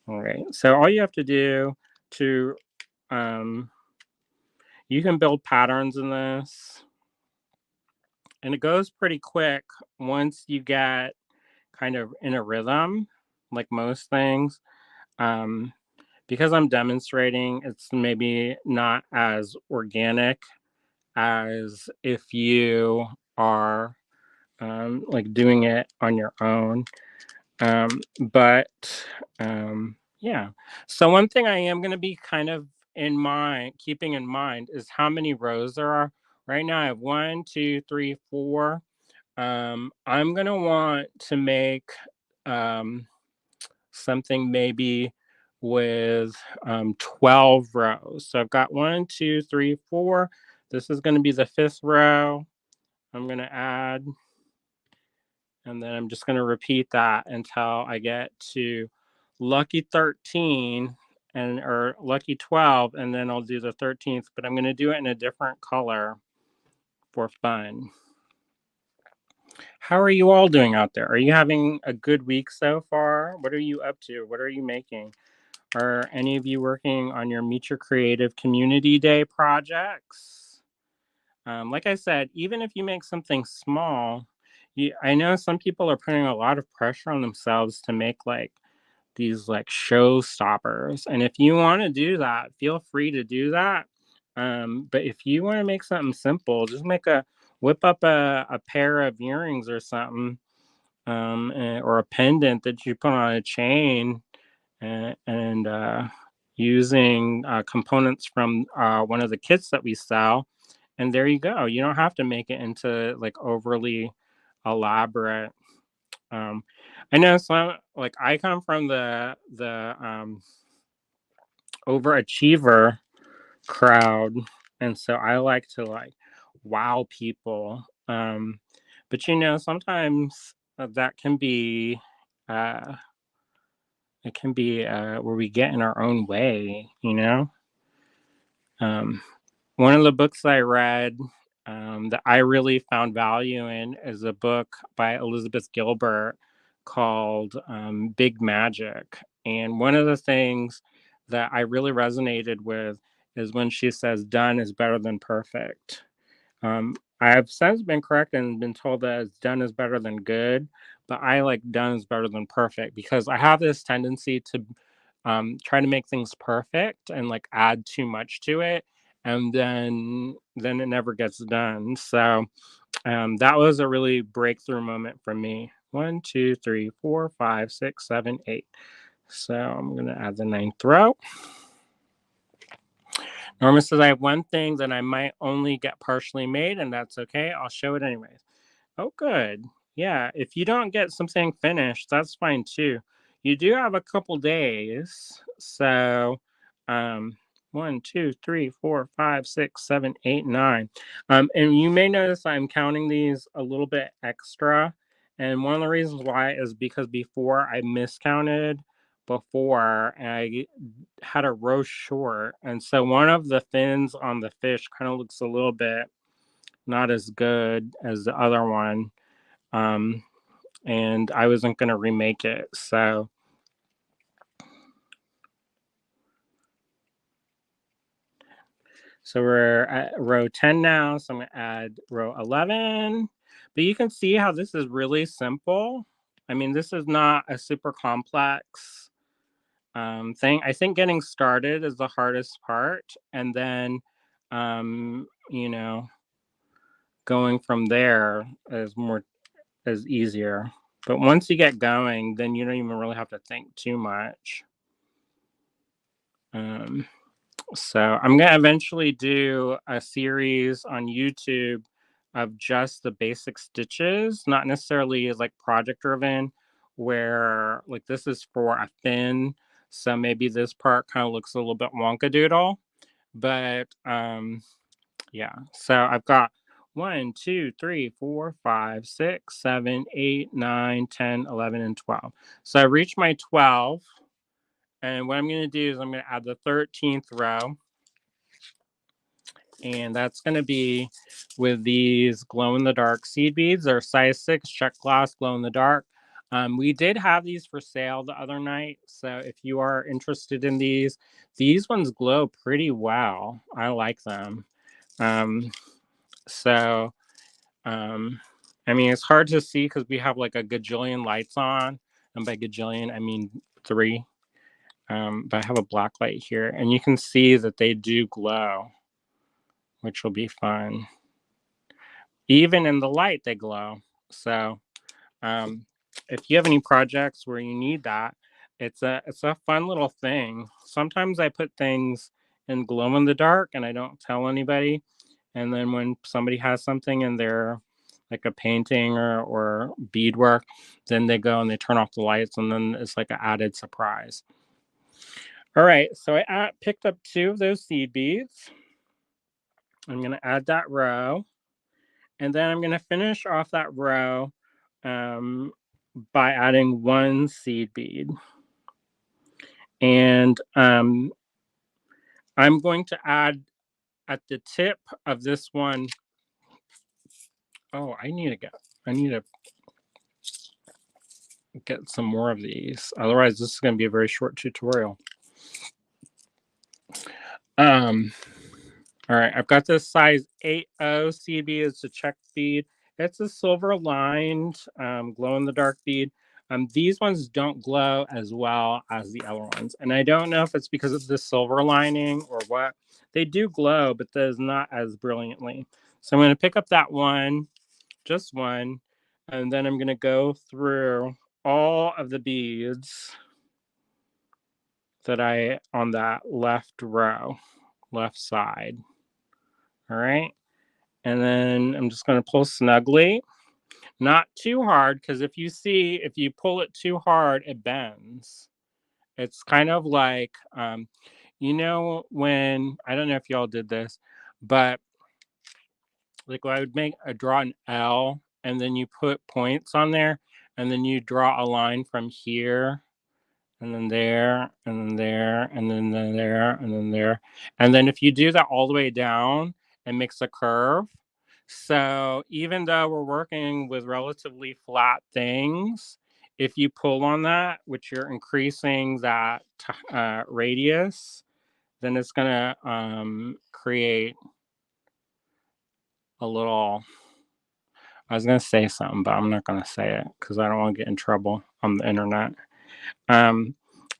All right. So all you have to do to, you can build patterns in this. And it goes pretty quick once you get kind of in a rhythm, like most things. Because I'm demonstrating, it's maybe not as organic as if you are like doing it on your own. But yeah. So one thing I am going to be kind of keeping in mind is how many rows there are. Right now I have 1, 2, 3, 4. I'm going to want to make something maybe with 12 rows. So I've got 1, 2, 3, 4. This is going to be the 5th row. I'm going to add, and then I'm just going to repeat that until I get to lucky 13 or lucky 12, and then I'll do the 13th, but I'm going to do it in a different color for fun. How are you all doing out there? Are you having a good week so far? What are you up to? What are you making? Are any of you working on your Meet Your Creative Community Day projects? Like I said, even if you make something small, I know some people are putting a lot of pressure on themselves to make like these like showstoppers. And if you want to do that, feel free to do that. But if you want to make something simple, just whip up a pair of earrings or something, or a pendant that you put on a chain, and using components from one of the kits that we sell. And there you go. You don't have to make it into like overly elaborate. I know some, like I come from the overachiever crowd, and so I like to like wow people. But sometimes that can be uh, it can be where we get in our own way. One of the books I read that I really found value in is a book by Elizabeth Gilbert called Big Magic. And one of the things that I really resonated with is when she says, done is better than perfect. I have since been corrected and been told that it's done is better than good, but I like done is better than perfect because I have this tendency to try to make things perfect and like add too much to it, and then it never gets done. So that was a really breakthrough moment for me. 1, 2, 3, 4, 5, 6, 7, 8. So I'm gonna add the ninth row. Norma says I have one thing that I might only get partially made, and that's okay. I'll show it anyways. Oh, good. Yeah, if you don't get something finished, that's fine too. You do have a couple days. So, 1, 2, 3, 4, 5, 6, 7, 8, 9. And you may notice I'm counting these a little bit extra. And one of the reasons why is because before I miscounted before and I had a row short. And so one of the fins on the fish kind of looks a little bit not as good as the other one. Um, and I wasn't going to remake it. So we're at row 10 now. So I'm going to add row 11. But you can see how this is really simple. I mean, this is not a super complex thing. I think getting started is the hardest part. And then, you know, going from there is easier. But once you get going, then you don't even really have to think too much. So I'm going to eventually do a series on YouTube of just the basic stitches, not necessarily as like project driven, where like this is for a fin. So maybe this part kind of looks a little bit wonkadoodle. But yeah, so I've got 1, 2, 3, 4, 5, 6, 7, 8, 9, 10, 11, and 12. So I reached my 12. And what I'm going to do is I'm going to add the 13th row. And that's going to be with these glow-in-the-dark seed beads. They're size 6 check gloss glow-in-the-dark. We did have these for sale the other night. So if you are interested in these ones glow pretty well. I like them. So, I mean, it's hard to see because we have like a gajillion lights on. And by gajillion, I mean 3. But I have a black light here. And you can see that they do glow, which will be fun. Even in the light, they glow. So, if you have any projects where you need that, it's a fun little thing. Sometimes I put things in glow in the dark and I don't tell anybody. And then when somebody has something in their like a painting or beadwork, then they go and they turn off the lights and then it's like an added surprise. All right, so I picked up 2 of those seed beads. I'm going to add that row. And then I'm going to finish off that row by adding 1 seed bead. And I'm going to add at the tip of this one. Oh, I need to get some more of these. Otherwise, this is going to be a very short tutorial. All right, I've got this size 8O seed bead. It's a check bead. It's a silver lined glow in the dark bead. These ones don't glow as well as the other ones. And I don't know if it's because of the silver lining or what. They do glow, but there's not as brilliantly. So I'm going to pick up that one, just one, and then I'm going to go through all of the beads that I on that left row, left side. All right. And then I'm just going to pull snugly, not too hard, because if you pull it too hard, it bends. It's kind of like, when, I don't know if y'all did this, but like I would draw an L and then you put points on there and then you draw a line from here and then there and then there and then there and then there. And then if you do that all the way down, it makes a curve. So even though we're working with relatively flat things, if you pull on that, which you're increasing that radius, then it's going to create a little. I was going to say something, but I'm not going to say it because I don't want to get in trouble on the internet.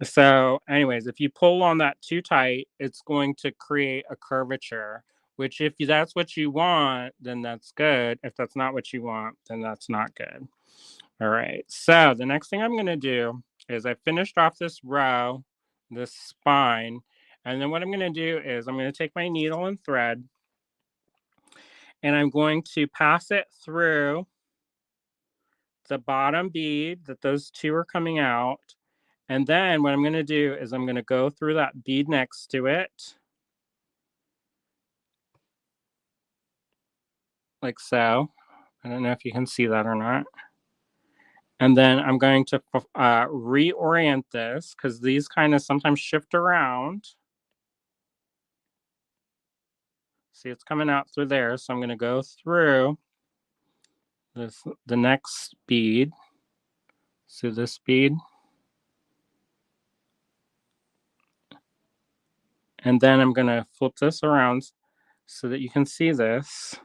So anyways, if you pull on that too tight, it's going to create a curvature, which if that's what you want, then that's good. If that's not what you want, then that's not good. All right. So the next thing I'm going to do is I finished off this row, this spine. And then what I'm going to do is I'm going to take my needle and thread and I'm going to pass it through the bottom bead that those two are coming out. And then what I'm going to do is I'm going to go through that bead next to it, like so. I don't know if you can see that or not. And then I'm going to reorient this because these kind of sometimes shift around. See, it's coming out through there. So I'm going to go through the next bead. So this bead. And then I'm going to flip this around so that you can see this.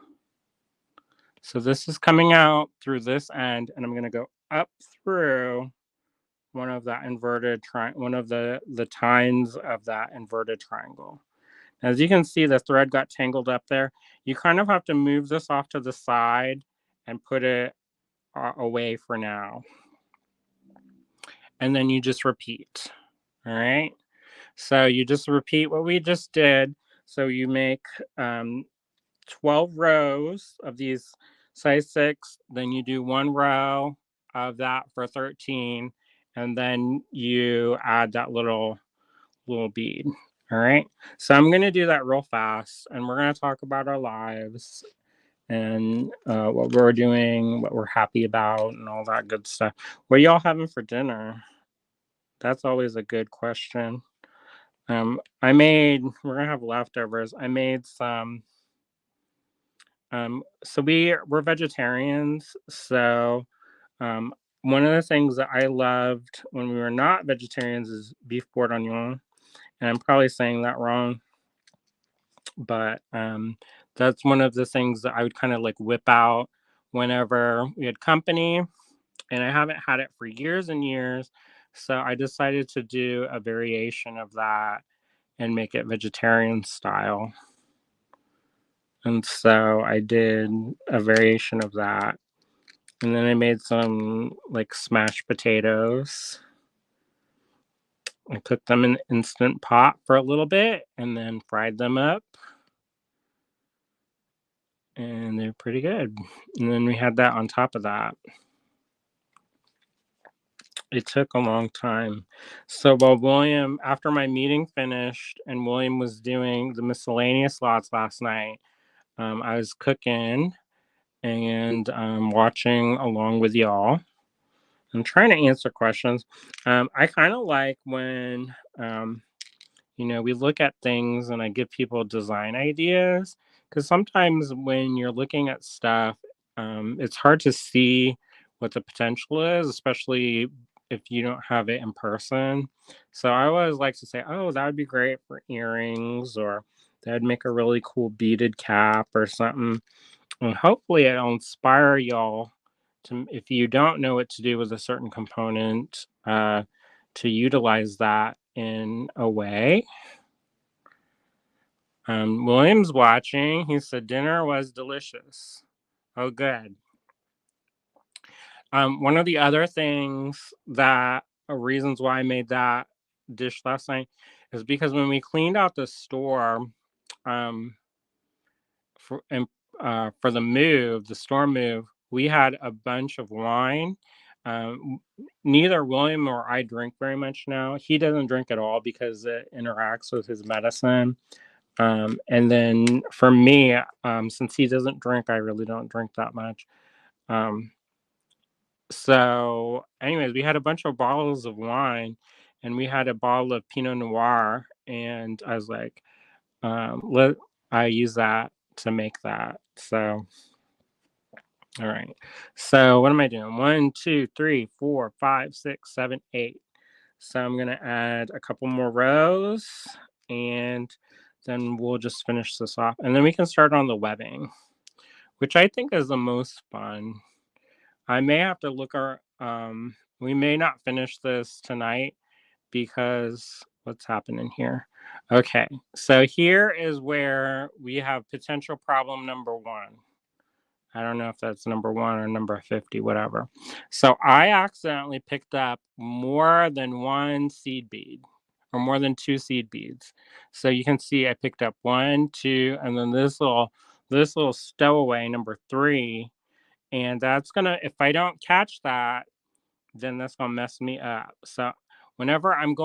So this is coming out through this end, and I'm going to go up through one of that inverted one of the tines of that inverted triangle. As you can see, the thread got tangled up there. You kind of have to move this off to the side and put it away for now. And then you just repeat. All right. So you just repeat what we just did. So you make 12 rows of these size 6, then you do 1 row of that for 13, and then you add that little bead. All right. So I'm going to do that real fast, and we're going to talk about our lives and what we're doing, what we're happy about, and all that good stuff. What are y'all having for dinner? That's always a good question. We're gonna have leftovers. I made some. So we're vegetarians. So one of the things that I loved when we were not vegetarians is beef bourguignon, and I'm probably saying that wrong, but that's one of the things that I would kind of like whip out whenever we had company, and I haven't had it for years and years. So I decided to do a variation of that and make it vegetarian style. And so I did a variation of that. And then I made some like smashed potatoes. I cooked them in an Instant Pot for a little bit and then fried them up. And they're pretty good. And then we had that on top of that. It took a long time. So while William, after my meeting finished and William was doing the miscellaneous lots last night, I was cooking and watching along with y'all. I'm trying to answer questions. I kind of like when, we look at things and I give people design ideas because sometimes when you're looking at stuff, it's hard to see what the potential is, especially if you don't have it in person. So I always like to say, oh, that would be great for earrings, or that would make a really cool beaded cap or something. And hopefully it'll inspire y'all to, if you don't know what to do with a certain component, to utilize that in a way. William's watching. He said dinner was delicious. Oh, good. One of the other things that reasons why I made that dish last night is because when we cleaned out the store, um, for the store move, we had a bunch of wine. Neither William or I drink very much now. He doesn't drink at all because it interacts with his medicine. And then for me, since he doesn't drink, I really don't drink that much. So, anyways, we had a bunch of bottles of wine, and we had a bottle of Pinot Noir, and I was like, let I use that to make that. So All right. So what am I doing? 1, 2, 3, 4, 5, 6, 7, 8. So I'm going to add a couple more rows and then we'll just finish this off. And then we can start on the webbing, which I think is the most fun. I may have to look we may not finish this tonight because what's happening here? Okay. So here is where we have potential problem number 1. I don't know if that's number 1 or number 50, whatever. So I accidentally picked up more than 1 seed bead or more than 2 seed beads. So you can see I picked up 1, 2, and then this little stowaway number 3. And that's gonna, if I don't catch that, then that's gonna mess me up. So whenever I'm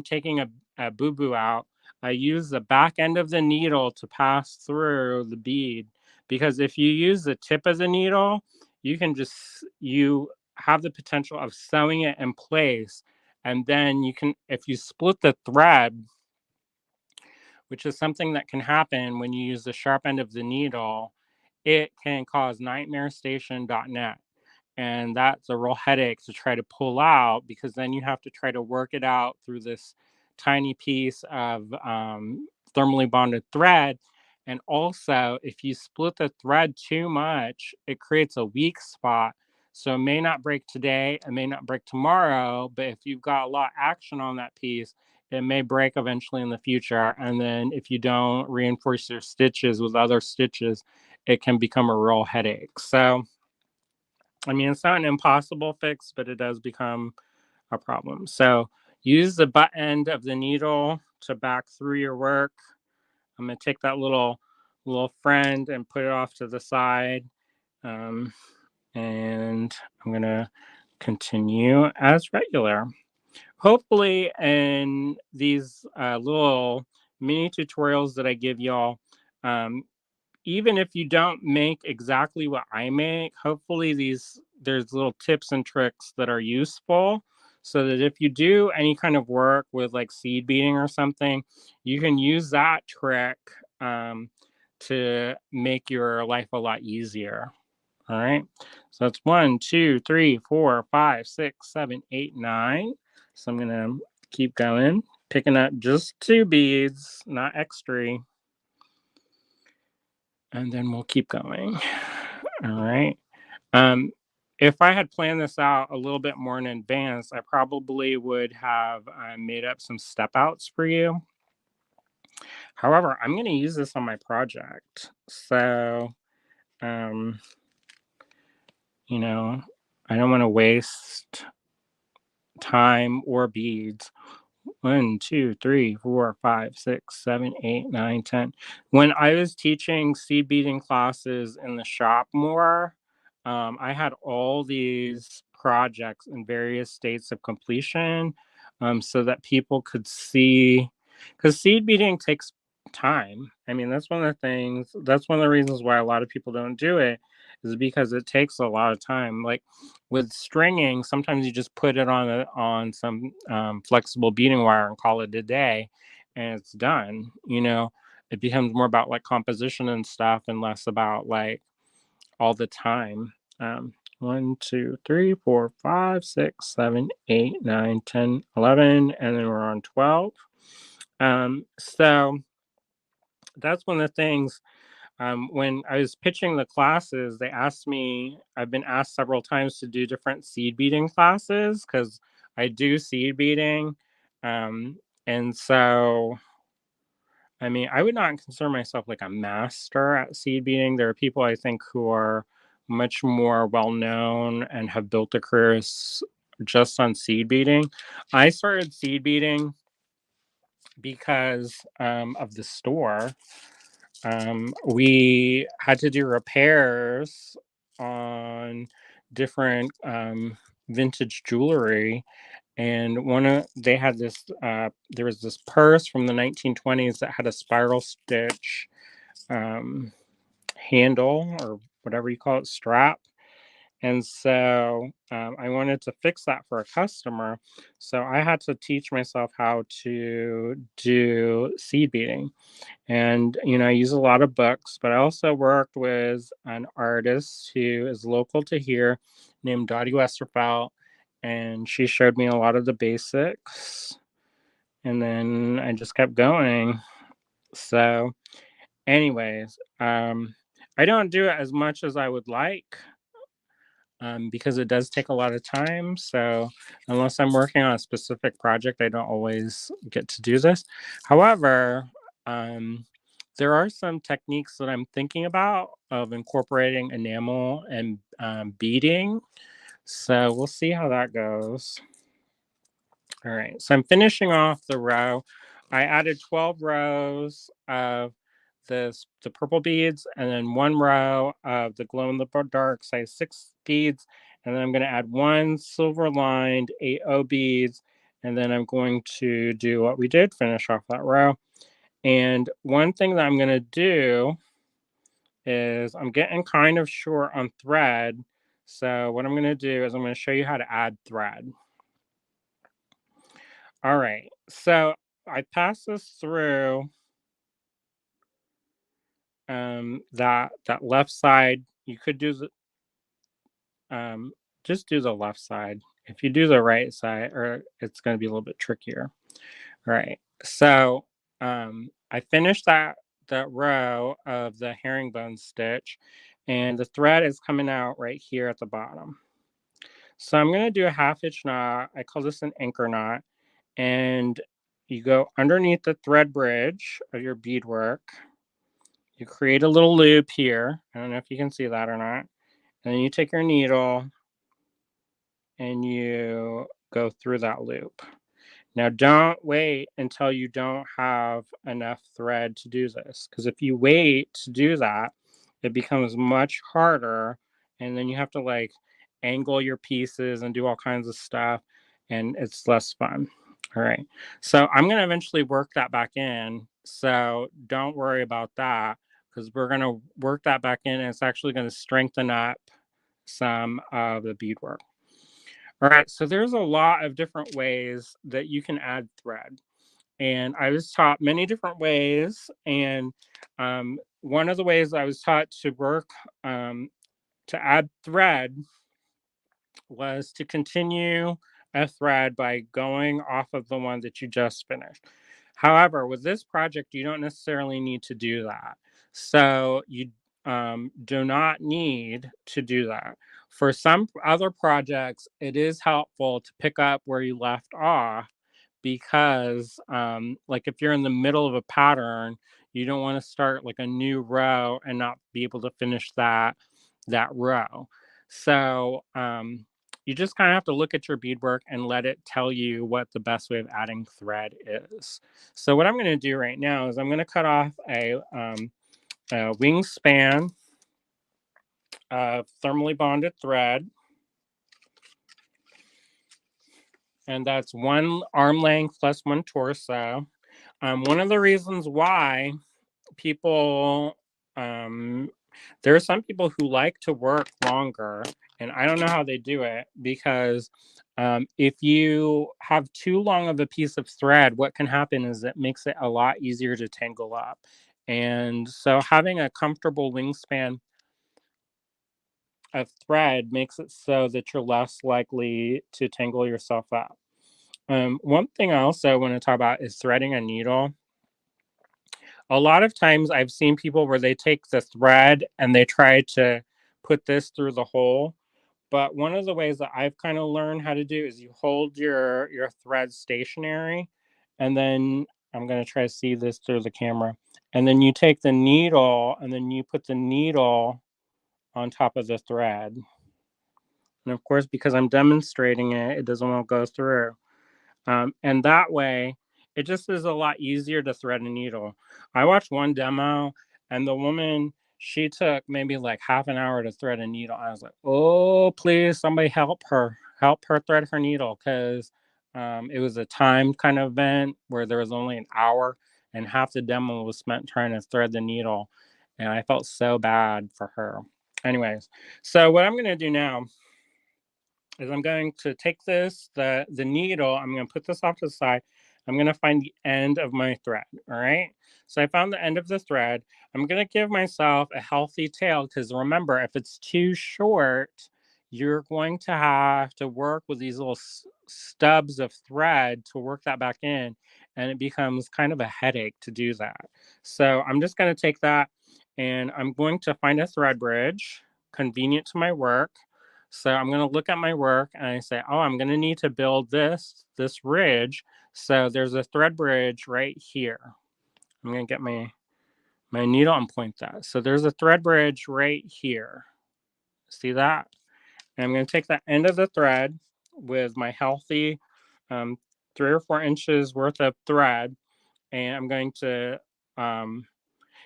taking a boo-boo out, I use the back end of the needle to pass through the bead. Because if you use the tip of the needle, you have the potential of sewing it in place. And then if you split the thread, which is something that can happen when you use the sharp end of the needle, it can cause nightmarestation.net. And that's a real headache to try to pull out because then you have to try to work it out through this tiny piece of thermally bonded thread. And also, if you split the thread too much, it creates a weak spot. So it may not break today, it may not break tomorrow, but if you've got a lot of action on that piece, it may break eventually in the future. And then if you don't reinforce your stitches with other stitches, it can become a real headache. So I mean, it's not an impossible fix, but it does become a problem. So use the butt end of the needle to back through your work. I'm going to take that little friend and put it off to the side. Um, and I'm going to continue as regular. Hopefully in these little mini tutorials that I give y'all, um, even if you don't make exactly what I make, hopefully there's little tips and tricks that are useful so that if you do any kind of work with like seed beading or something, you can use that trick um, to make your life a lot easier. All right. So that's 1, 2, 3, 4, 5, 6, 7, 8, 9. So I'm gonna keep going, picking up just 2 beads, not extra. And then we'll keep going. All right. Um, if I had planned this out a little bit more in advance, I probably would have made up some step outs for you. However, I'm going to use this on my project. So, um, you know, I don't want to waste time or beads. 1, 2, 3, 4, 5, 6, 7, 8, 9, 10. When I was teaching seed beading classes in the shop more, I had all these projects in various states of completion so that people could see. Because seed beading takes time. I mean, that's one of the reasons why a lot of people don't do it, is because it takes a lot of time. Like with stringing, sometimes you just put it on some flexible beading wire and call it a day, and it's done. It becomes more about like composition and stuff, and less about like all the time. 1, 2, 3, 4, 5, 6, 7, 8, 9, 10, 11, and then we're on 12. So that's one of the things. When I was pitching the classes, I've been asked several times to do different seed beading classes because I do seed beading. And so, I mean, I would not consider myself like a master at seed beading. There are people I think who are much more well known and have built their careers just on seed beading. I started seed beading because of the store. We had to do repairs on different vintage jewelry, and they had this. There was this purse from the 1920s that had a spiral stitch um, handle or whatever you call it, strap, And so I wanted to fix that for a customer. So I had to teach myself how to do seed beading. And, I use a lot of books, but I also worked with an artist who is local to here named Dottie Westerfelt. And she showed me a lot of the basics. And then I just kept going. So, anyways, I don't do it as much as I would like, because it does take a lot of time. So, unless I'm working on a specific project, I don't always get to do this. However, um, there are some techniques that I'm thinking about of incorporating enamel and beading. So, we'll see how that goes. All right, so I'm finishing off the row. I added 12 rows of the purple beads, and then one row of the glow in the dark size 6 beads, and then I'm going to add one silver lined 8O beads, and then I'm going to do what we did, finish off that row. And one thing that I'm going to do is I'm getting kind of short on thread. So what I'm going to do is I'm going to show you how to add thread. All right, so I pass this through that left side. You could do just do the left side. If you do the right side, or it's going to be a little bit trickier. All right, so I finished that row of the herringbone stitch, and the thread is coming out right here at the bottom. So I'm going to do a 1/2 inch knot. I call this an anchor knot, and you go underneath the thread bridge of your beadwork. You create a little loop here. I don't know if you can see that or not. And then you take your needle and you go through that loop. Now, don't wait until you don't have enough thread to do this, because if you wait to do that, it becomes much harder, and then you have to like angle your pieces and do all kinds of stuff, and it's less fun. All right. So I'm going to eventually work that back in. So don't worry about that, because we're going to work that back in, and it's actually going to strengthen up some of the beadwork. All right, so there's a lot of different ways that you can add thread. And I was taught many different ways. And one of the ways I was taught to work to add thread was to continue a thread by going off of the one that you just finished. However, with this project, you don't necessarily need to do that. So you do not need to do that. For some other projects, it is helpful to pick up where you left off, because like if you're in the middle of a pattern, you don't want to start like a new row and not be able to finish that row. So you just kind of have to look at your beadwork and let it tell you what the best way of adding thread is. So what I'm going to do right now is I'm going to cut off a wingspan of thermally bonded thread, and that's 1 arm length plus 1 torso. One of the reasons why people there are some people who like to work longer, and I don't know how they do it, because if you have too long of a piece of thread, what can happen is it makes it a lot easier to tangle up. And so having a comfortable wingspan of thread makes it so that you're less likely to tangle yourself up. One thing I also want to talk about is threading a needle. A lot of times I've seen people where they take the thread and they try to put this through the hole. But one of the ways that I've kind of learned how to do is you hold your thread stationary, and then I'm going to try to see this through the camera. And then you take the needle and then you put the needle on top of the thread. And of course, because I'm demonstrating it, it doesn't want to go through. And that way, it just is a lot easier to thread a needle. I watched one demo, and the woman, she took maybe like half an hour to thread a needle. I was like, oh, please, somebody help her thread her needle, because it was a timed kind of event where there was only an hour, and half the demo was spent trying to thread the needle. And I felt so bad for her. Anyways, so what I'm going to do now is I'm going to take this, the needle, I'm going to put this off to the side. I'm going to find the end of my thread. All right. So I found the end of the thread. I'm going to give myself a healthy tail because remember, if it's too short, you're going to have to work with these little stubs of thread to work that back in. And it becomes kind of a headache to do that. So I'm just going to take that and I'm going to find a thread bridge convenient to my work. So I'm going to look at my work and I say, oh, I'm going to need to build this ridge. So there's a thread bridge right here. I'm going to get my needle and point that. So there's a thread bridge right here. See that? And I'm going to take that end of the thread with my healthy 3 or 4 inches worth of thread. And I'm going to,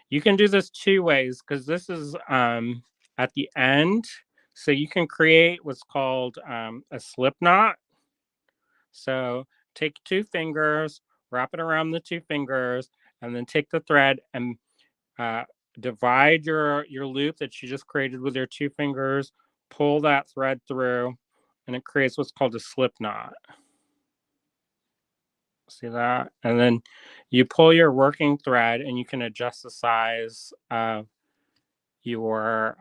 you can do this 2 ways because this is at the end. So you can create what's called a slip knot. So take 2 fingers, wrap it around the 2 fingers, and then take the thread and divide your loop that you just created with your 2 fingers, pull that thread through, and it creates what's called a slip knot. See that? And then you pull your working thread and you can adjust the size of your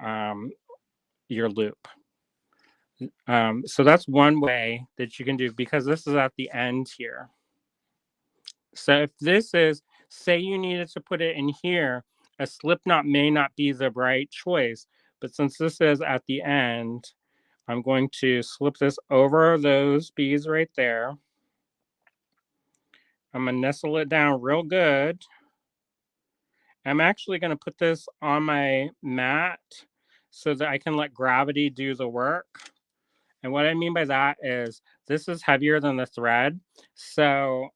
loop. So that's one way that you can do because this is at the end here. So if this is, say you needed to put it in here, a slip knot may not be the right choice. But since this is at the end, I'm going to slip this over those beads right there. I'm going to nestle it down real good. I'm actually going to put this on my mat so that I can let gravity do the work. And what I mean by that is this is heavier than the thread. So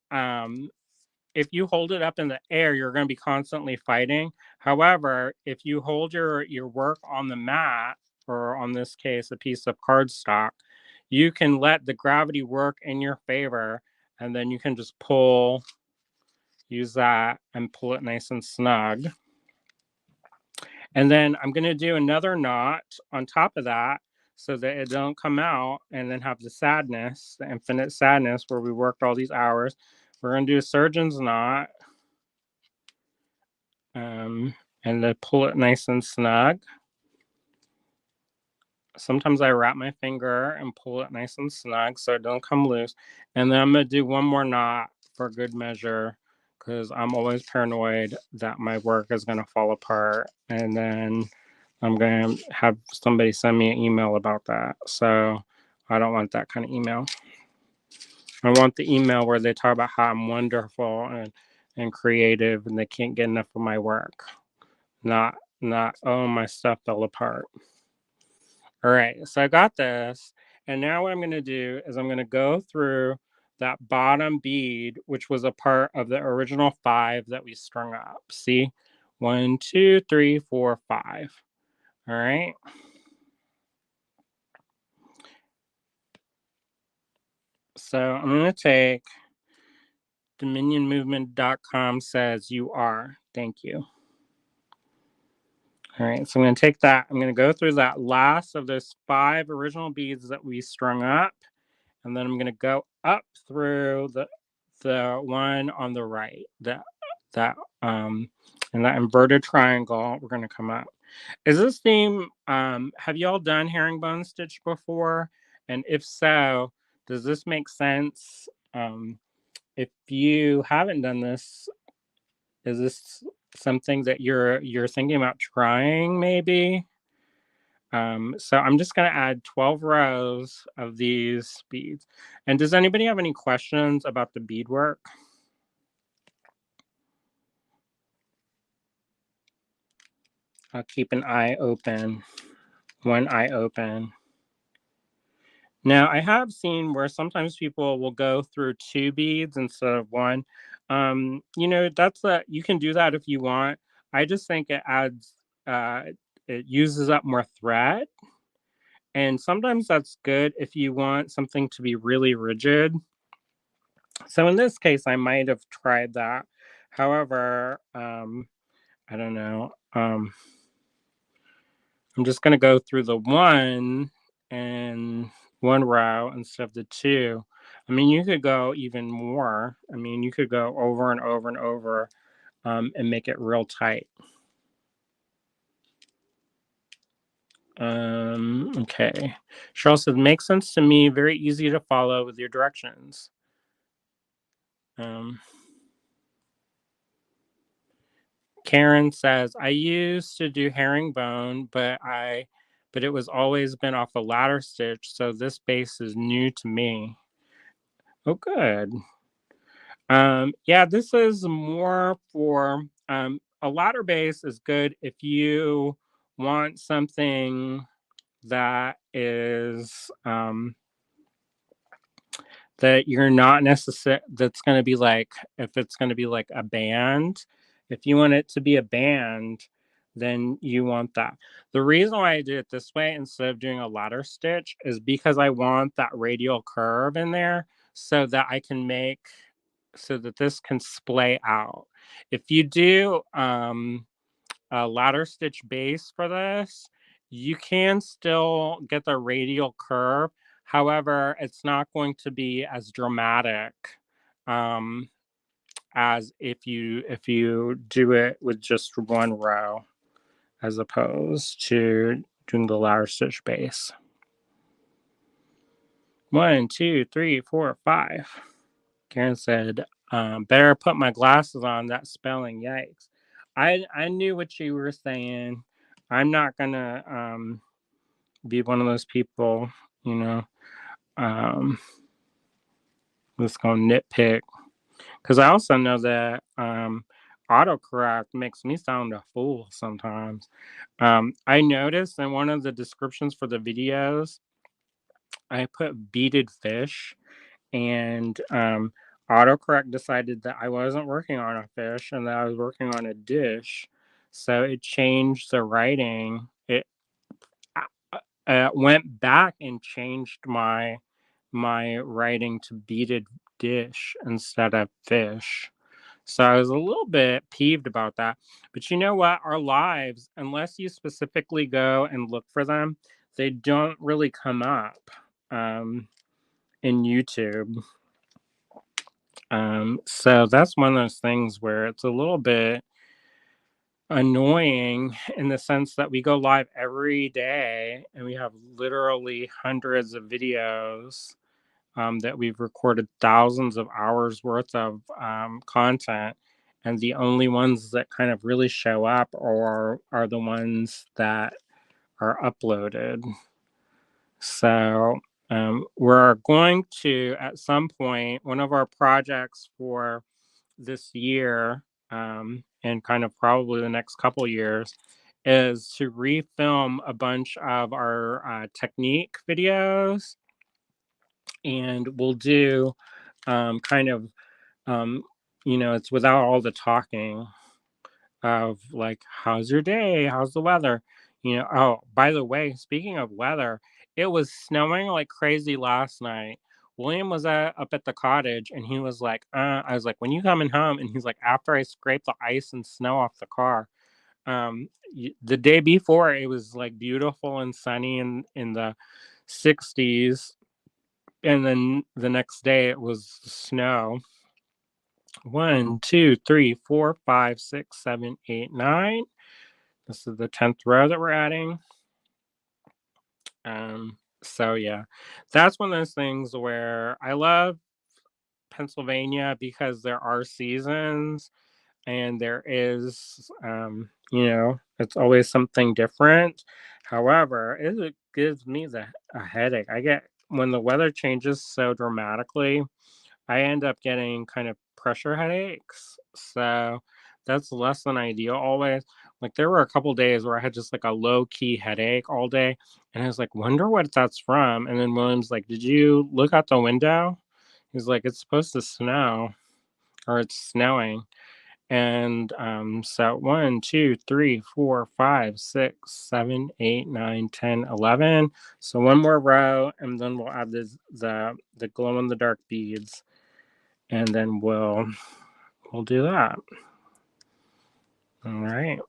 if you hold it up in the air, you're going to be constantly fighting. However, if you hold your work on the mat, or on this case, a piece of cardstock, you can let the gravity work in your favor. And then you can just use that and pull it nice and snug. And then I'm going to do another knot on top of that so that it don't come out and then have the sadness, the infinite sadness where we worked all these hours. We're going to do a surgeon's knot and then pull it nice and snug. Sometimes I wrap my finger and pull it nice and snug so it don't come loose. And then I'm going to do one more knot for good measure because I'm always paranoid that my work is going to fall apart. And then I'm going to have somebody send me an email about that. So I don't want that kind of email. I want the email where they talk about how I'm wonderful and creative and they can't get enough of my work. Not, oh, my stuff fell apart. All right, so I got this. And now what I'm going to do is I'm going to go through that bottom bead, which was a part of the original 5 that we strung up. See? 1, 2, 3, 4, 5. All right. So I'm going to take dominionmovement.com says you are. Thank you. All right, so I'm going to take that. I'm going to go through that last of those 5 original beads that we strung up. And then I'm going to go up through the one on the right. In that inverted triangle, we're going to come up. Is this theme, have you all done herringbone stitch before? And if so, does this make sense? If you haven't done this, is this something that you're thinking about trying maybe? So I'm just going to add 12 rows of these beads. And does anybody have any questions about the beadwork? I'll keep an eye open, one eye open. Now, I have seen where sometimes people will go through 2 beads instead of 1. You can do that if you want. I just think it adds, it uses up more thread. And sometimes that's good if you want something to be really rigid. So in this case, I might have tried that. However, I don't know. I'm just going to go through the one and one row instead of the two. I mean, you could go even more. I mean, you could go over and over and over and make it real tight. Okay. Cheryl says, makes sense to me. Very easy to follow with your directions. Karen says, I used to do herringbone, but it was always been off a ladder stitch, so this base is new to me. Oh, good. Yeah, this is more for a ladder base is good if you want something that is that you're not necessary that's going to be like if it's going to be like a band. If you want it to be a band, then you want that. The reason why I did it this way instead of doing a ladder stitch is because I want that radial curve in there so that I can make so that this can splay out. If you do a ladder stitch base for this, you can still get the radial curve. However, it's not going to be as dramatic as if you do it with just one row as opposed to doing the ladder stitch base. 1, 2, 3, 4, 5. Karen said, better put my glasses on, that spelling, yikes. I knew what you were saying. I'm not gonna be one of those people, you know, that's gonna nitpick. Because I also know that autocorrect makes me sound a fool sometimes. I noticed in one of the descriptions for the videos, I put beaded fish, and autocorrect decided that I wasn't working on a fish and that I was working on a dish. So it changed the writing. It went back and changed my writing to beaded dish instead of fish. So I was a little bit peeved about that. But you know what? Our lives, unless you specifically go and look for them, they don't really come up in YouTube. So that's one of those things where it's a little bit annoying in the sense that we go live every day and we have literally hundreds of videos that we've recorded thousands of hours worth of content. And the only ones that kind of really show up are the ones that are uploaded. So we're going to, at some point, one of our projects for this year and kind of probably the next couple years is to refilm a bunch of our technique videos, and we'll do kind of it's without all the talking of like, how's your day, how's the weather, oh, by the way, speaking of weather, it was snowing like crazy last night. William was up at the cottage and he was like, I was like, when you coming home? And he's like, after I scrape the ice and snow off the car. The day before it was like beautiful and sunny and in the 60s, and then the next day it was snow. 1, 2, 3, 4, 5, 6, 7, 8, 9. This is the 10th row that we're adding. So yeah, that's one of those things where I love Pennsylvania because there are seasons and there is, it's always something different. However, it gives me a headache. I get when the weather changes so dramatically, I end up getting kind of pressure headaches. So that's less than ideal always. Like there were a couple days where I had just like a low key headache all day. And I was like, wonder what that's from. And then William's like, did you look out the window? He's like, it's supposed to snow or it's snowing. And so 1, 2, 3, 4, 5, 6, 7, 8, 9, 10, 11. So one more row, and then we'll add the glow in the dark beads. And then we'll do that. All right.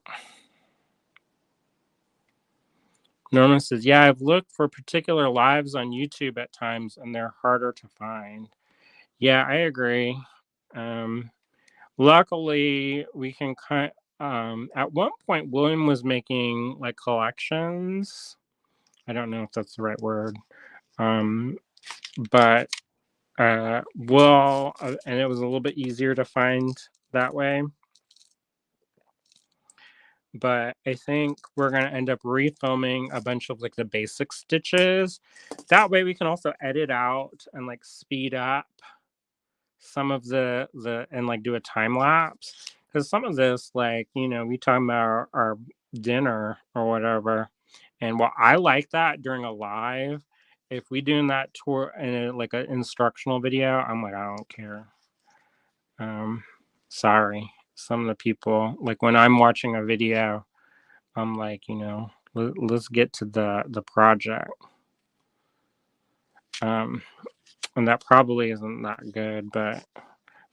Norma says, yeah, I've looked for particular lives on YouTube at times and they're harder to find. Yeah, I agree. Um, Luckily, we can at one point, William was making like collections. I don't know if that's the right word. Um, but and it was a little bit easier to find that way. But I think we're gonna end up refilming a bunch of like the basic stitches. That way we can also edit out and like speed up some of the and like do a time lapse. Because some of this, like, we talking about our dinner or whatever. And while I like that during a live, if we doing that tour in like an instructional video, I'm like, I don't care. Um, sorry. Some of the people, like when I'm watching a video, I'm like, let's get to the project. And that probably isn't that good, but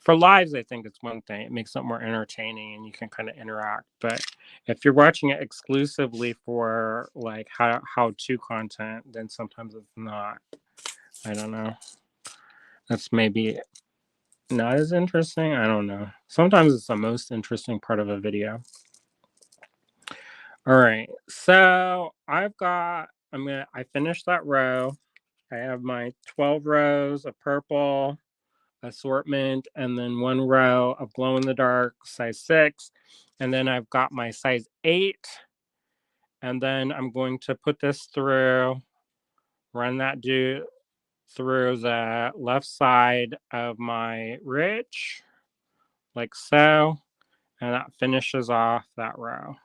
for lives, I think it's one thing. It makes it more entertaining and you can kind of interact. But if you're watching it exclusively for like how to content, then sometimes it's not. I don't know. That's maybe not as interesting. I don't know. Sometimes it's the most interesting part of a video. All right. So I finished that row. I have my 12 rows of purple assortment and then one row of glow in the dark size 6, and then I've got my size 8, and then I'm going to put this through, run that through the left side of my ridge like so, and that finishes off that row.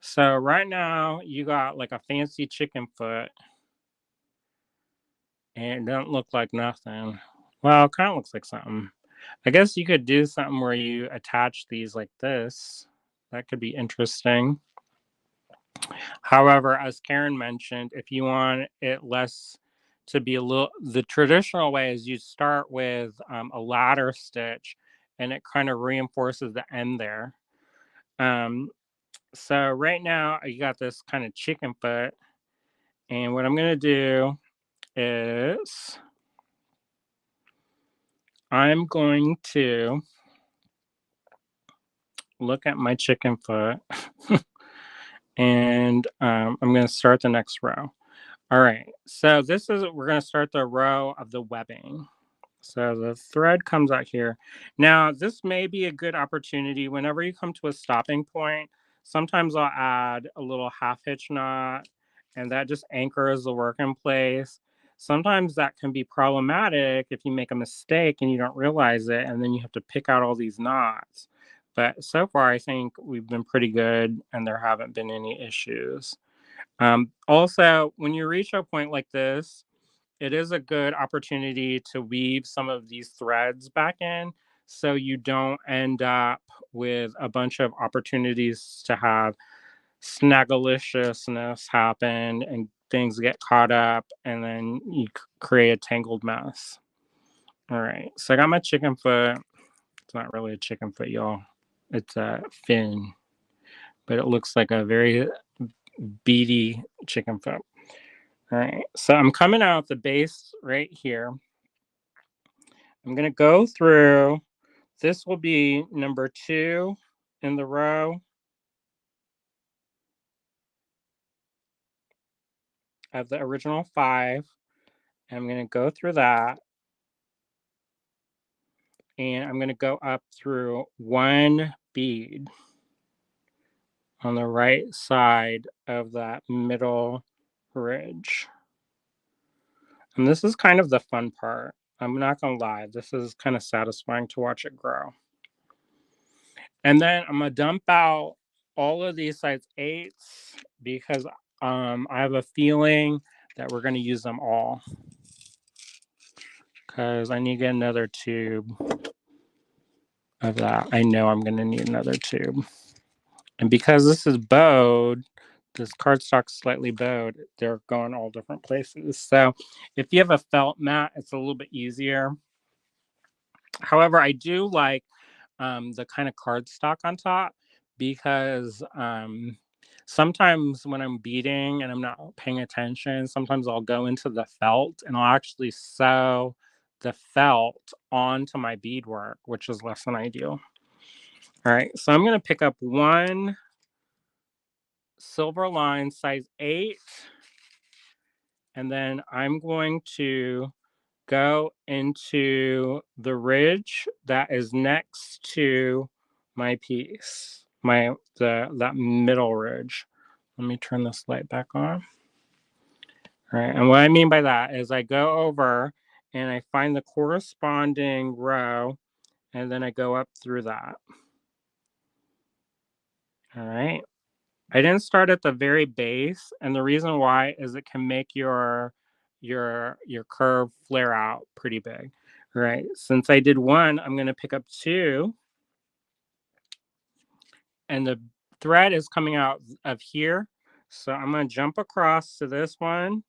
So right now you got like a fancy chicken foot and it doesn't look like nothing. Well, it kind of looks like something. I guess you could do something where you attach these like this. That could be interesting. However, as Karen mentioned, if you want it less to be the traditional way is you start with a ladder stitch and it kind of reinforces the end there. So right now you got this kind of chicken foot. And what I'm going to do is I'm going to look at my chicken foot and I'm going to start the next row. All right, so we're going to start the row of the webbing. So the thread comes out here. Now, this may be a good opportunity whenever you come to a stopping point. Sometimes I'll add a little half hitch knot and that just anchors the work in place. Sometimes that can be problematic if you make a mistake and you don't realize it, and then you have to pick out all these knots. But so far, I think we've been pretty good and there haven't been any issues. Also, when you reach a point like this, it is a good opportunity to weave some of these threads back in so you don't end up with a bunch of opportunities to have snaggaliciousness happen and things get caught up and then you create a tangled mess. All right, so I got my chicken foot. It's not really a chicken foot, y'all. It's a fin, but it looks like a very beady chicken foot. All right, so I'm coming out the base right here. I'm going to go through. This will be number 2 in the row of the original 5. I'm going to go through that. And I'm going to go up through 1 bead on the right side of that middle ridge. And this is kind of the fun part. I'm not going to lie. This is kind of satisfying to watch it grow. And then I'm going to dump out all of these size 8s because I have a feeling that we're going to use them all. Because I need to get another tube of that. I know I'm going to need another tube. And because this is bowed, this cardstock's slightly bowed, they're going all different places. So if you have a felt mat, it's a little bit easier. However, I do like the kind of cardstock on top because sometimes when I'm beading and I'm not paying attention, sometimes I'll go into the felt and I'll actually sew the felt onto my beadwork, which is less than ideal. All right, so I'm going to pick up one silver line size 8, and then I'm going to go into the ridge that is next to my piece, that middle ridge. Let me turn this light back on. All right, and what I mean by that is I go over and I find the corresponding row, and then I go up through that. All right. I didn't start at the very base, and the reason why is it can make your curve flare out pretty big. All right. Since I did one, I'm going to pick up 2, and the thread is coming out of here. So I'm going to jump across to this one,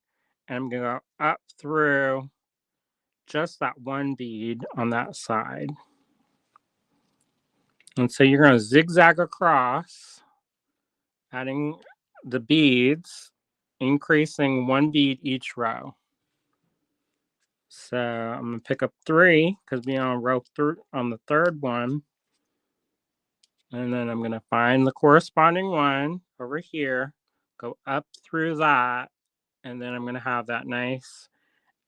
and I'm going to go up through just that one bead on that side. And so you're going to zigzag across, adding the beads, increasing 1 bead each row. So I'm going to pick up 3 because we're on row on the third one. And then I'm going to find the corresponding one over here, go up through that, and then I'm going to have that nice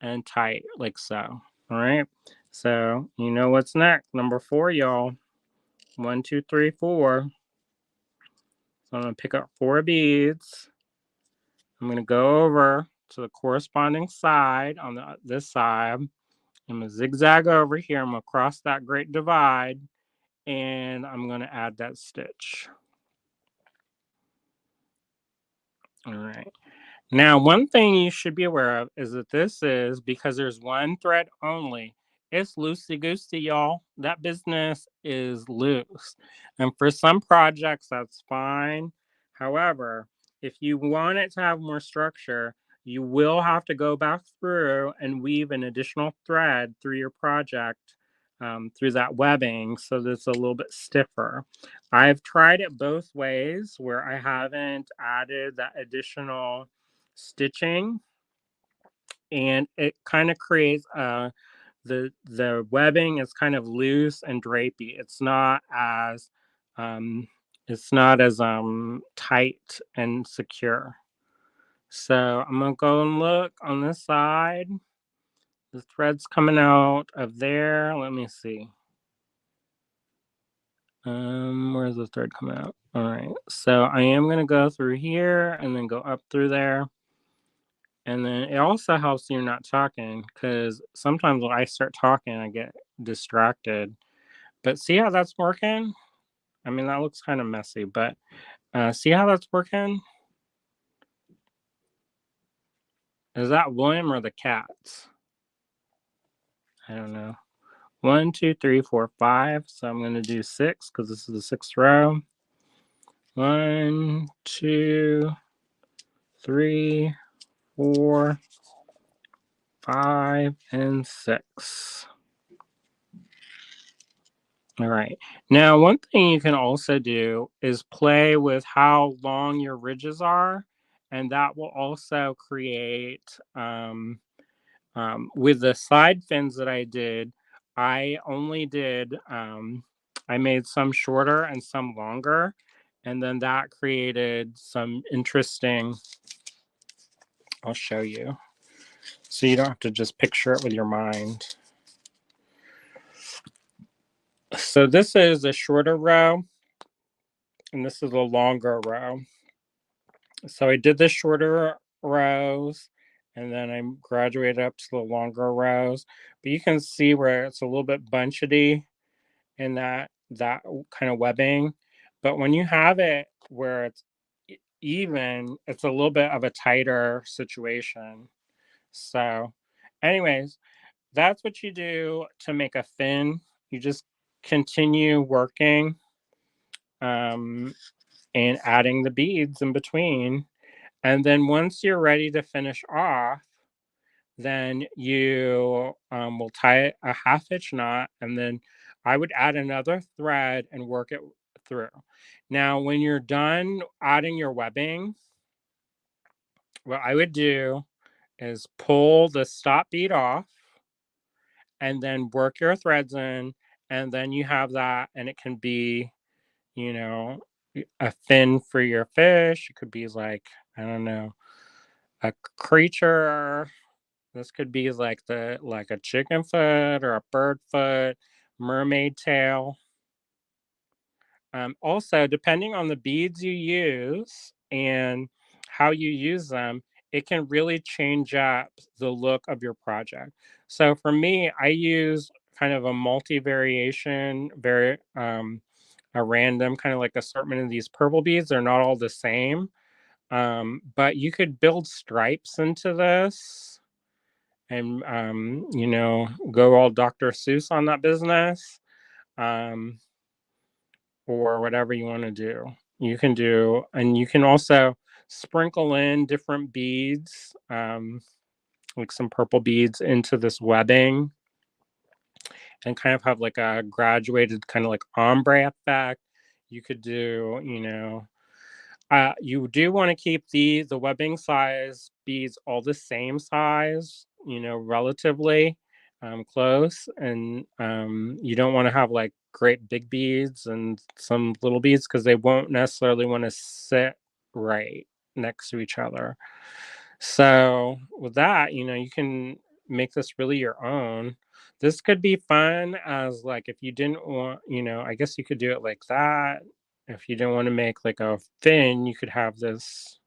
and tight like so. All right. So you know what's next. Number 4, y'all. 1, 2, 3, 4. So I'm going to pick up 4 beads. I'm going to go over to the corresponding side on this side. I'm going to zigzag over here. I'm going to cross that great divide, and I'm going to add that stitch. All right. Now, one thing you should be aware of is that this is, because there's one thread only, it's loosey-goosey, y'all. That business is loose. And for some projects, that's fine. However, if you want it to have more structure, you will have to go back through and weave an additional thread through your project, through that webbing, so that it's a little bit stiffer. I've tried it both ways where I haven't added that additional stitching, and it kind of creates the webbing is kind of loose and drapey. It's not as tight and secure. So I'm gonna go and look on this side. The thread's coming out of there. Let me see. Where's the thread coming out? All right. So I am gonna go through here and then go up through there. And then it also helps you're not talking, because sometimes when I start talking, I get distracted. But see how that's working? I mean, that looks kind of messy, but see how that's working? Is that William or the cats? I don't know. 1, 2, 3, 4, 5. So I'm going to do 6 because this is the 6th row. 1, 2, 3, 4, 5, and 6. All right. Now, one thing you can also do is play with how long your ridges are, and that will also create, with the side fins that I did, I only did, I made some shorter and some longer, and then that created some interesting, I'll show you, so you don't have to just picture it with your mind. So this is a shorter row, and this is a longer row. So I did the shorter rows, and then I graduated up to the longer rows. But you can see where it's a little bit bunchety in that kind of webbing. But when you have it where it's even, it's a little bit of a tighter situation. So, anyways, that's what you do to make a fin. You just continue working, um, and adding the beads in between. And then once you're ready to finish off, then you will tie a half hitch knot, and then I would add another thread and work it through. Now, when you're done adding your webbing, what I would do is pull the stop bead off and then work your threads in, and then you have that, and it can be, you know, a fin for your fish. It could be like, I don't know, a creature. This could be like a chicken foot or a bird foot, mermaid tail. Also, depending on the beads you use and how you use them, it can really change up the look of your project. So for me, I use kind of a multi-variation, a random kind of like assortment of these purple beads. They're not all the same, but you could build stripes into this and, go all Dr. Seuss on that business. Um, or whatever you want to do. You can do, and you can also sprinkle in different beads, like some purple beads into this webbing and kind of have like a graduated kind of like ombre effect. You could do, you do want to keep the webbing size beads all the same size, relatively close, and you don't want to have like great big beads and some little beads because they won't necessarily want to sit right next to each other. So with that, you can make this really your own. This could be fun as like if you didn't want, I guess you could do it like that. If you didn't want to make like a fin, you could have this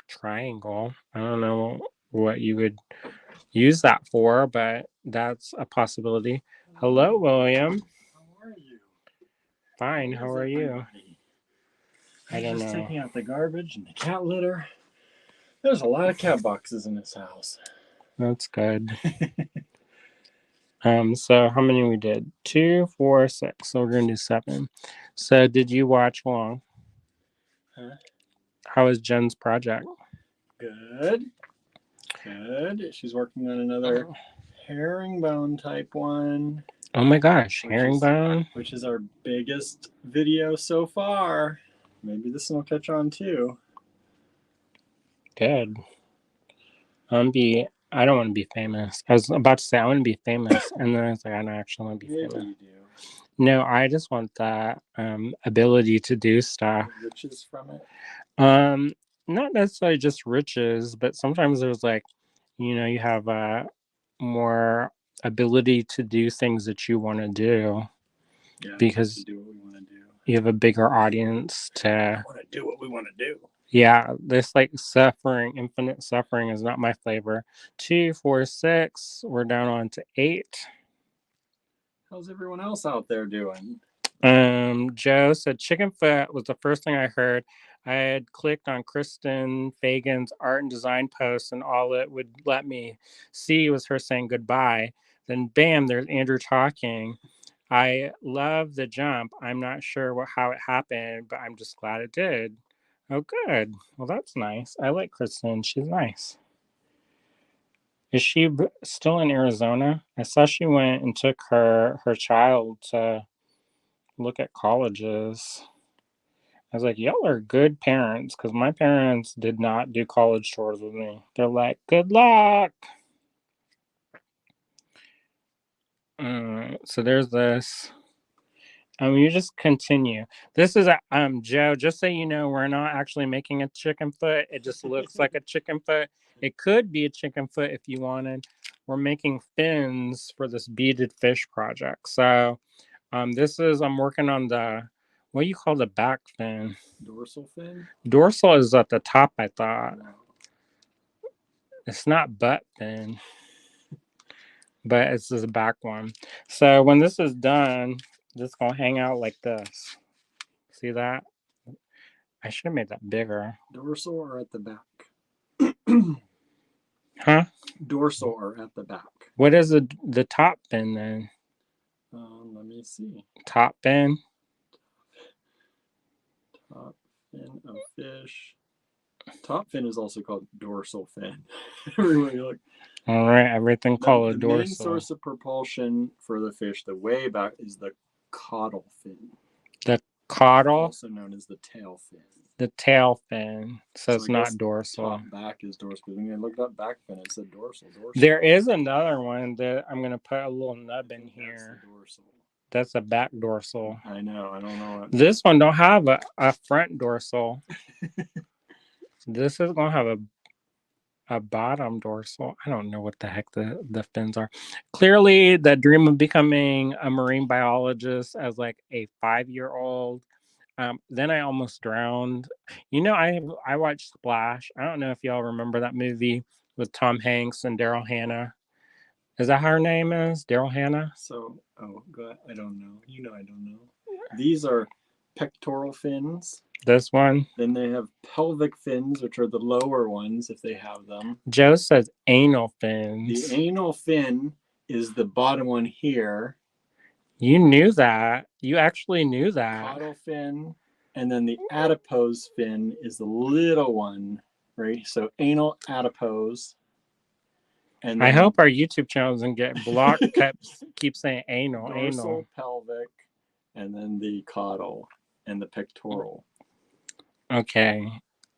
triangle. I don't know what you would use that for, but that's a possibility. Hello, William. How are you? Fine. How are you? I don't know. Just taking out the garbage and the cat litter. There's a lot of cat boxes in this house. That's good. So how many we did? 2, 4, 6. So we're gonna do 7. So did you watch long? Huh? How was Jen's project? Good. She's working on another herringbone type one. Oh my gosh, herringbone. Which is our biggest video so far. Maybe this one will catch on too. Good. I don't want to be famous. I was about to say I want to be famous, and then I was like, I don't actually want to be famous. You do. No, I just want that ability to do stuff. Riches from it? Not necessarily just riches, but sometimes there's like, you have more ability to do things that you want to do. Yeah, because do what we want to do. You have a bigger audience to want to do what we want to do. Yeah, this like infinite suffering is not my flavor. 2, 4, 6. We're down on to 8. How's everyone else out there doing? Joe said chicken foot was the first thing I heard. I had clicked on Kristen Fagan's art and design post, and all it would let me see was her saying goodbye. Then bam, there's Andrew talking. I love the jump. I'm not sure how it happened, but I'm just glad it did. Oh, good. Well, that's nice. I like Kristen. She's nice. Is she still in Arizona? I saw she went and took her child to look at colleges. I was like, y'all are good parents, because my parents did not do college tours with me. They're like, good luck. So there's this. You just continue. This is Joe. Just so you know, we're not actually making a chicken foot. It just looks like a chicken foot. It could be a chicken foot if you wanted. We're making fins for this beaded fish project. So, I'm working on what do you call the back fin? Dorsal fin. Dorsal is at the top, I thought. No. It's not butt fin, but it's this back one. So when this is done, it's gonna hang out like this. See that? I should have made that bigger. Dorsal or at the back? Huh? Dorsal or at the back? What is the top fin then? Let me see. Top fin? Top fin of fish. Top fin is also called dorsal fin. Everywhere you look. All right, everything called a dorsal. The main source of propulsion for the fish, the way back, is the caudal fin. Caudal. Also known as the tail fin. The tail fin. So it's I not guess dorsal. top back is dorsal. When I looked up back fin, it said dorsal. There is another one that I'm going to put a little nub in here. That's the dorsal. That's a back dorsal. I know. I don't know. This one don't have a front dorsal. This is going to have a bottom dorsal. I don't know what the heck the fins are. Clearly, the dream of becoming a marine biologist as like a 5-year-old. Then I almost drowned. You know, I watched Splash. I don't know if y'all remember that movie with Tom Hanks and Daryl Hannah. Is that how her name is? Daryl Hannah? So, go ahead. I don't know. You know, I don't know. These are pectoral fins. This one. Then they have pelvic fins, which are the lower ones if they have them. Joe says anal fins. The anal fin is the bottom one here. You knew that. You actually knew that. Caudal fin. And then the adipose fin is the little one, right? So anal adipose. And I hope our YouTube channel doesn't get blocked. keep saying anal, dorsal, pelvic, and then the caudal and the pectoral. Okay,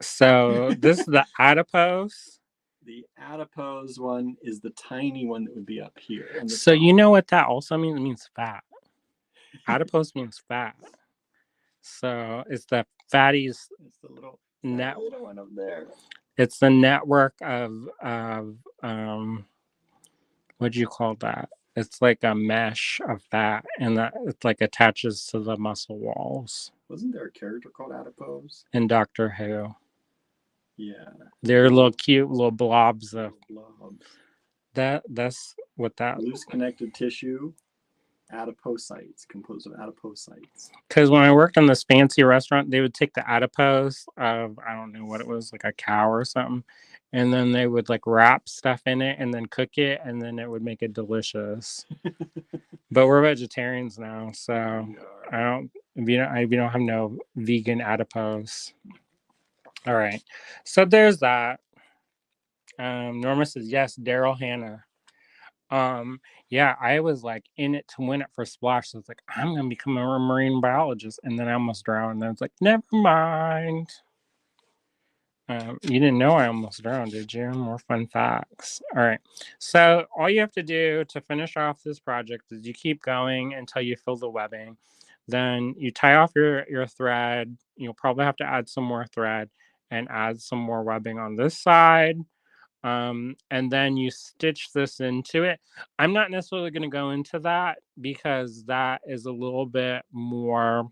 so this is the adipose. The adipose one is the tiny one that would be up here. So you know what that also means? It means fat. Adipose means fat. So it's the fatties. It's the little one up there. It's the network of what do you call that? It's like a mesh of fat, and that it's like attaches to the muscle walls. Wasn't there a character called Adipose? In Doctor Who. Yeah. They're little cute little blobs of blobs. That's what that loose connected tissue. Adipocytes, composed of adipocytes. Because when I worked in this fancy restaurant, they would take the adipose of, I don't know what it was, like a cow or something, and then they would like wrap stuff in it and then cook it, and then it would make it delicious. But we're vegetarians now, so I don't. We don't have no vegan adipose. All right, so there's that. Norma says yes. Daryl Hannah. Yeah, I was like in it to win it for Splash. So it's like, I'm gonna become a marine biologist, and then I almost drowned. And I was like, never mind. You didn't know I almost drowned, did you? More fun facts. All right. So all you have to do to finish off this project is you keep going until you fill the webbing. Then you tie off your thread. You'll probably have to add some more thread and add some more webbing on this side. And then you stitch this into it. I'm not necessarily going to go into that because that is a little bit more,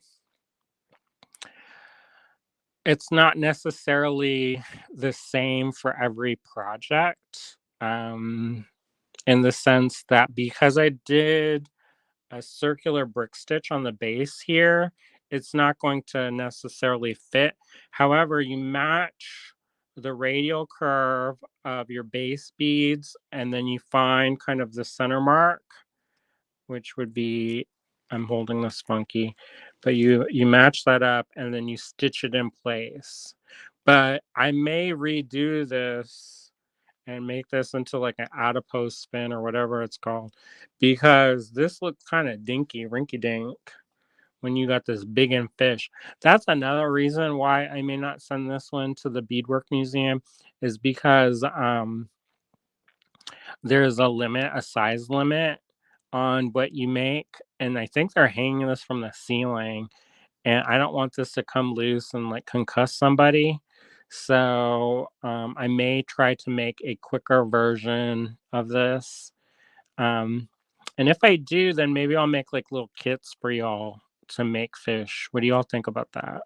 it's not necessarily the same for every project, in the sense that because I did a circular brick stitch on the base here, it's not going to necessarily fit. However, you match the radial curve of your base beads, and then you find kind of the center mark, which would be, I'm holding this funky, but you match that up and then you stitch it in place. But I may redo this and make this into like an adipose spin or whatever it's called, because this looks kind of dinky, rinky dink when you got this big and fish. That's another reason why I may not send this one to the Beadwork Museum, is because there's a size limit on what you make. And I think they're hanging this from the ceiling. And I don't want this to come loose and like concuss somebody. So I may try to make a quicker version of this. And if I do, then maybe I'll make like little kits for y'all to make fish. What do y'all think about that?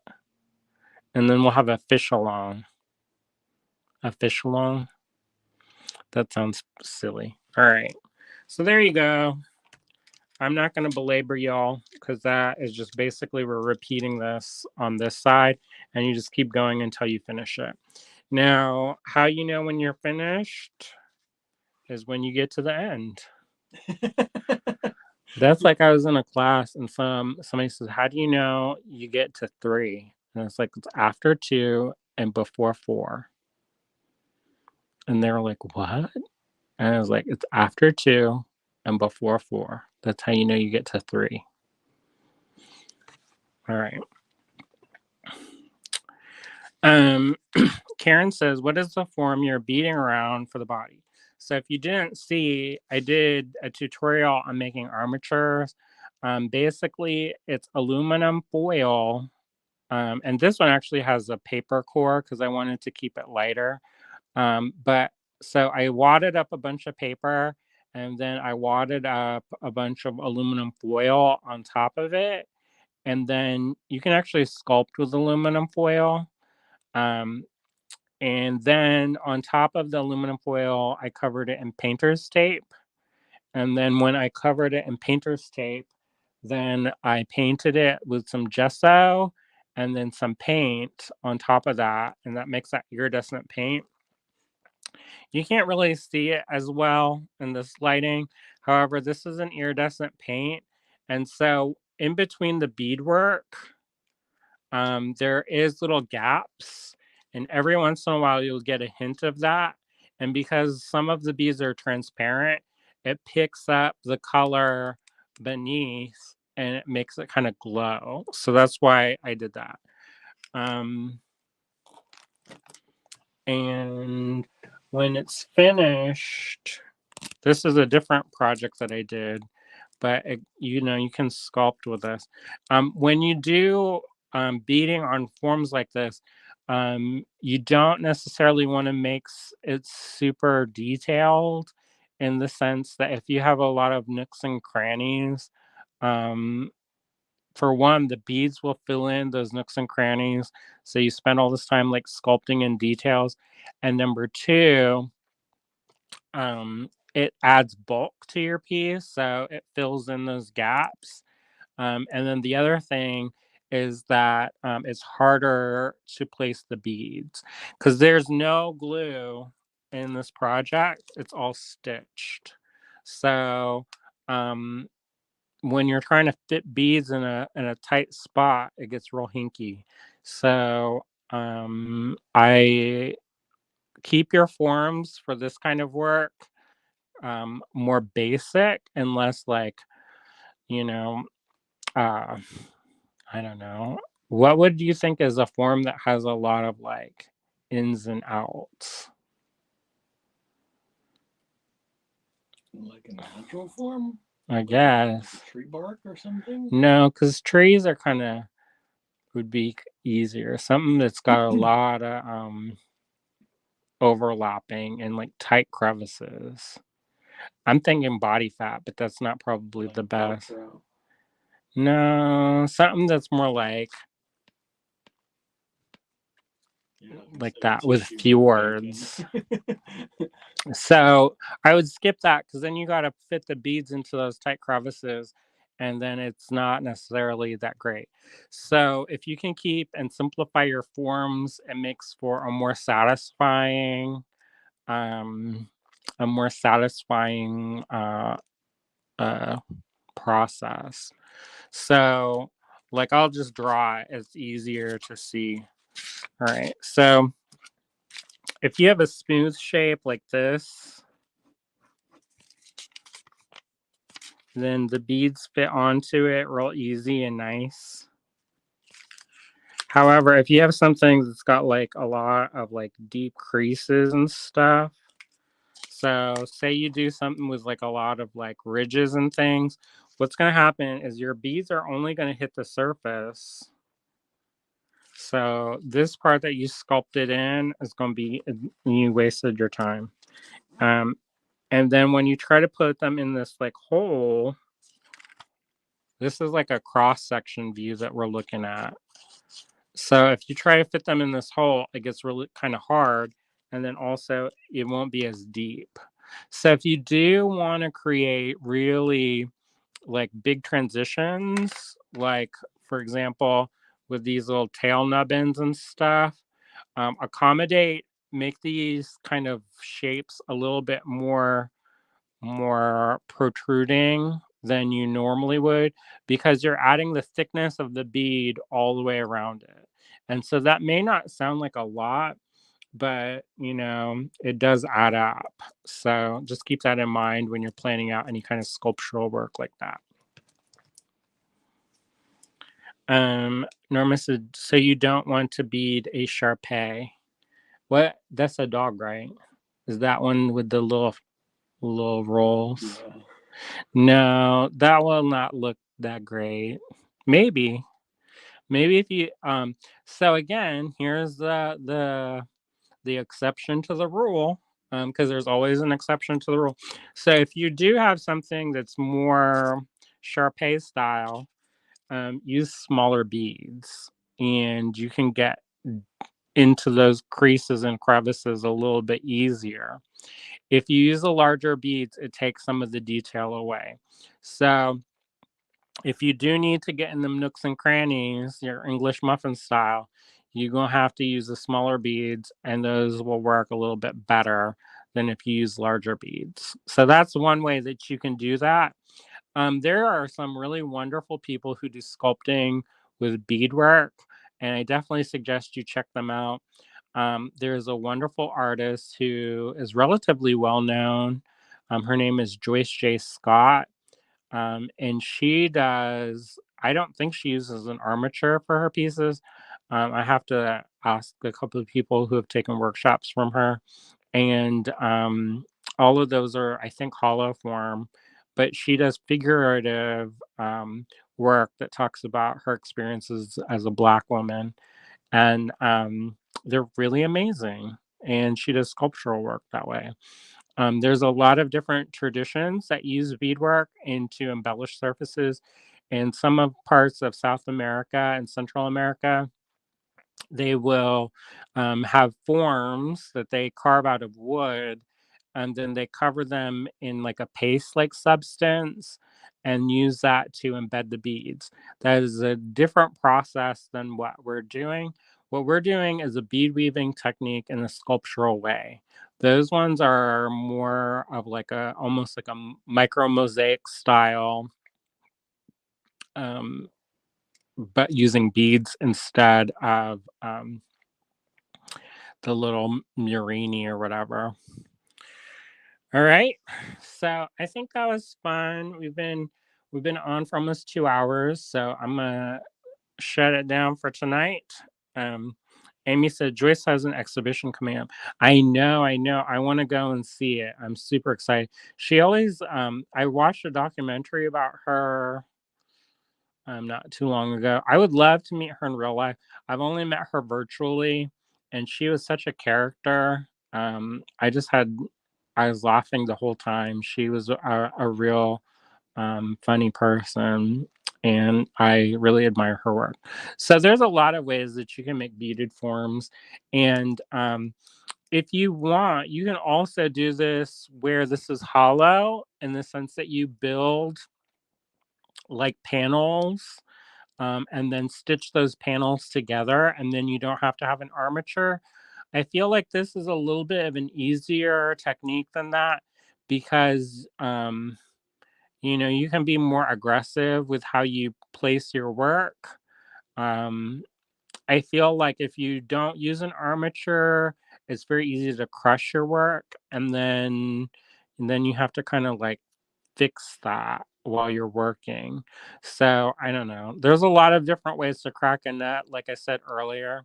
And then we'll have a fish along. A fish along? That sounds silly. All right. So there you go. I'm not going to belabor y'all because that is just basically we're repeating this on this side, and you just keep going until you finish it. Now, how you know when you're finished is when you get to the end. That's like I was in a class and somebody says, how do you know you get to 3? And it's like, it's after 2 and before 4. And they were like, what? And I was like, it's after 2 and before 4. That's how you know you get to 3. All right. Um, Karen says, what is the form you're beating around for the body? So if you didn't see, I did a tutorial on making armatures. Basically, it's aluminum foil. And this one actually has a paper core because I wanted to keep it lighter. But so I wadded up a bunch of paper and then I wadded up a bunch of aluminum foil on top of it. And then you can actually sculpt with aluminum foil. Um, and then on top of the aluminum foil, I covered it in painter's tape. And then when I covered it in painter's tape, then I painted it with some gesso and then some paint on top of that. And that makes that iridescent paint. You can't really see it as well in this lighting. However, this is an iridescent paint. And so in between the beadwork, there is little gaps. And every once in a while, you'll get a hint of that. And because some of the beads are transparent, it picks up the color beneath and it makes it kind of glow. So that's why I did that. And when it's finished, this is a different project that I did, but you can sculpt with this. When you do beading on forms like this, you don't necessarily want to make it super detailed in the sense that if you have a lot of nooks and crannies, um, for one, the beads will fill in those nooks and crannies. So you spend all this time like sculpting in details. And number two, it adds bulk to your piece. So it fills in those gaps. And then the other thing is that it's harder to place the beads because there's no glue in this project. It's all stitched. So when you're trying to fit beads in a tight spot, it gets real hinky. So I keep your forms for this kind of work more basic and less like, you know, uh, I don't know. What would you think is a form that has a lot of like ins and outs? Like a natural form? I Like guess. tree bark or something? No, because trees are kind of would be easier. Something that's got a lot of overlapping and like tight crevices. I'm thinking body fat, but that's not probably Like the best. Velcro. No, something that's more like that with fjords. So I would skip that because then you got to fit the beads into those tight crevices and then it's not necessarily that great. So if you can keep and simplify your forms, it makes for um, a more satisfying uh, process. So like I'll just draw it. It's easier to see. All right. So if you have a smooth shape like this, then the beads fit onto it real easy and nice. However, if you have something that's got like a lot of like deep creases and stuff, so say you do something with like a lot of like ridges and things, what's going to happen is your beads are only going to hit the surface. So this part that you sculpted in is going to be, you wasted your time. And then when you try to put them in this like hole, this is like a cross section view that we're looking at. So if you try to fit them in this hole, it gets really kind of hard. And then also it won't be as deep. So if you do want to create really like big transitions, like for example, with these little tail nubbins and stuff, make these kind of shapes a little bit more protruding than you normally would because you're adding the thickness of the bead all the way around it. And so that may not sound like a lot, but it does add up. So just keep that in mind when you're planning out any kind of sculptural work like that. Norma said, so you don't want to bead a Sharpay. What? That's a dog, right? Is that one with the little rolls? Yeah. No, that will not look that great. Maybe. Maybe if you so again, here's the exception to the rule, because there's always an exception to the rule. So if you do have something that's more Sharpay style, use smaller beads, and you can get into those creases and crevices a little bit easier. If you use the larger beads, it takes some of the detail away. So if you do need to get in them nooks and crannies, your English muffin style, you're going to have to use the smaller beads, and those will work a little bit better than if you use larger beads. So that's one way that you can do that. There are some really wonderful people who do sculpting with beadwork, and I definitely suggest you check them out. There's a wonderful artist who is relatively well known. Her name is Joyce J. Scott, and she does. I don't think she uses an armature for her pieces. I have to ask a couple of people who have taken workshops from her, and all of those are, I think, hollow form. But she does figurative work that talks about her experiences as a Black woman, and they're really amazing. And she does sculptural work that way. There's a lot of different traditions that use beadwork and to embellish surfaces. In some of parts of South America and Central America, they will have forms that they carve out of wood, and then they cover them in like a paste like substance and use that to embed the beads. That is a different process than what we're doing. What we're doing is a bead weaving technique in a sculptural way. Those ones are more of like a almost like a micro mosaic style, um, but using beads instead of the little Murini or whatever. All right. So I think that was fun. We've been on for almost 2 hours, so I'm gonna shut it down for tonight. Um, Amy said Joyce has an exhibition coming up. I know, I know. I want to go and see it. I'm super excited. She always I watched a documentary about her not too long ago. I would love to meet her in real life. I've only met her virtually, and she was such a character. I was laughing the whole time. She was a real funny person, and I really admire her work. So there's a lot of ways that you can make beaded forms, and if you want, you can also do this where this is hollow in the sense that you build like panels, and then stitch those panels together, and then you don't have to have an armature. I feel like this is a little bit of an easier technique than that because you can be more aggressive with how you place your work. Um, I feel like if you don't use an armature, it's very easy to crush your work, and then you have to kind of like fix that while you're working. So I don't know. There's a lot of different ways to crack a nut, like I said earlier.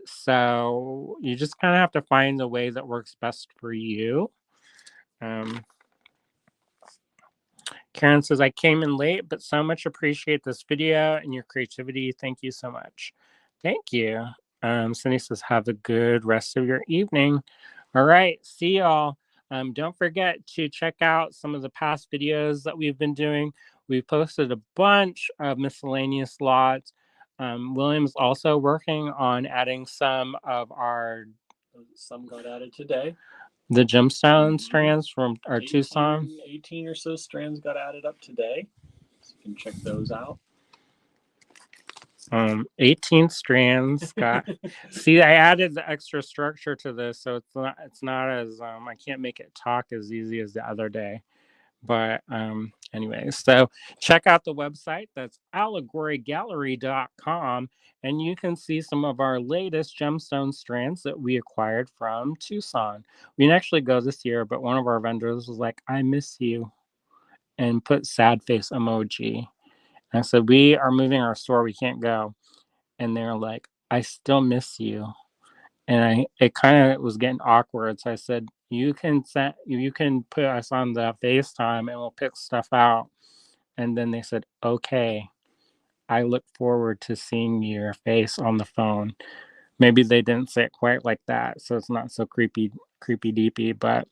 So you just kind of have to find the way that works best for you. Um, Karen says, I came in late, but so much appreciate this video and your creativity. Thank you so much. Thank you. Cindy says, have a good rest of your evening. All right. See y'all. Don't forget to check out some of the past videos that we've been doing. We've posted a bunch of miscellaneous lots. William's also working on adding some of Some got added today. the gemstone strands from our Tucson. 18 or so strands got added up today. So you can check those out. 18 strands got see, I added the extra structure to this, so it's not as I can't make it talk as easy as the other day. But anyway, so check out the website. That's allegorygallery.com, and you can see some of our latest gemstone strands that we acquired from Tucson. We didn't actually go this year, but one of our vendors was like, I miss you, and put sad face emoji. I said, we are moving our store. We can't go. And they're like, I still miss you. And it kind of was getting awkward. So I said, you can put us on the FaceTime and we'll pick stuff out. And then they said, okay, I look forward to seeing your face on the phone. Maybe they didn't say it quite like that, so it's not so creepy deepy, but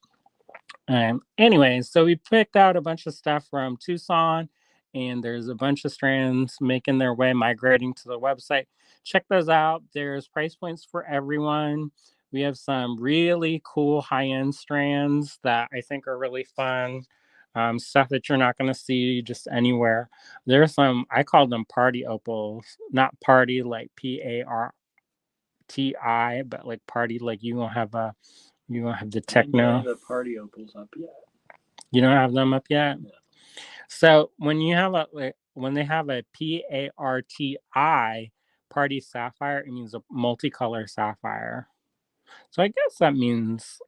anyways, so we picked out a bunch of stuff from Tucson, and there's a bunch of strands making their way migrating to the website. Check those out. There's price points for everyone. We have some really cool high-end strands that I think are really fun. Stuff that you're not going to see just anywhere. There's some, I call them party opals, not party like PARTI, but like party like you gonna have the techno. The party opals up yet. You don't have them up yet? No. So when you have when they have a PARTI party sapphire, it means a multicolor sapphire. So I guess that means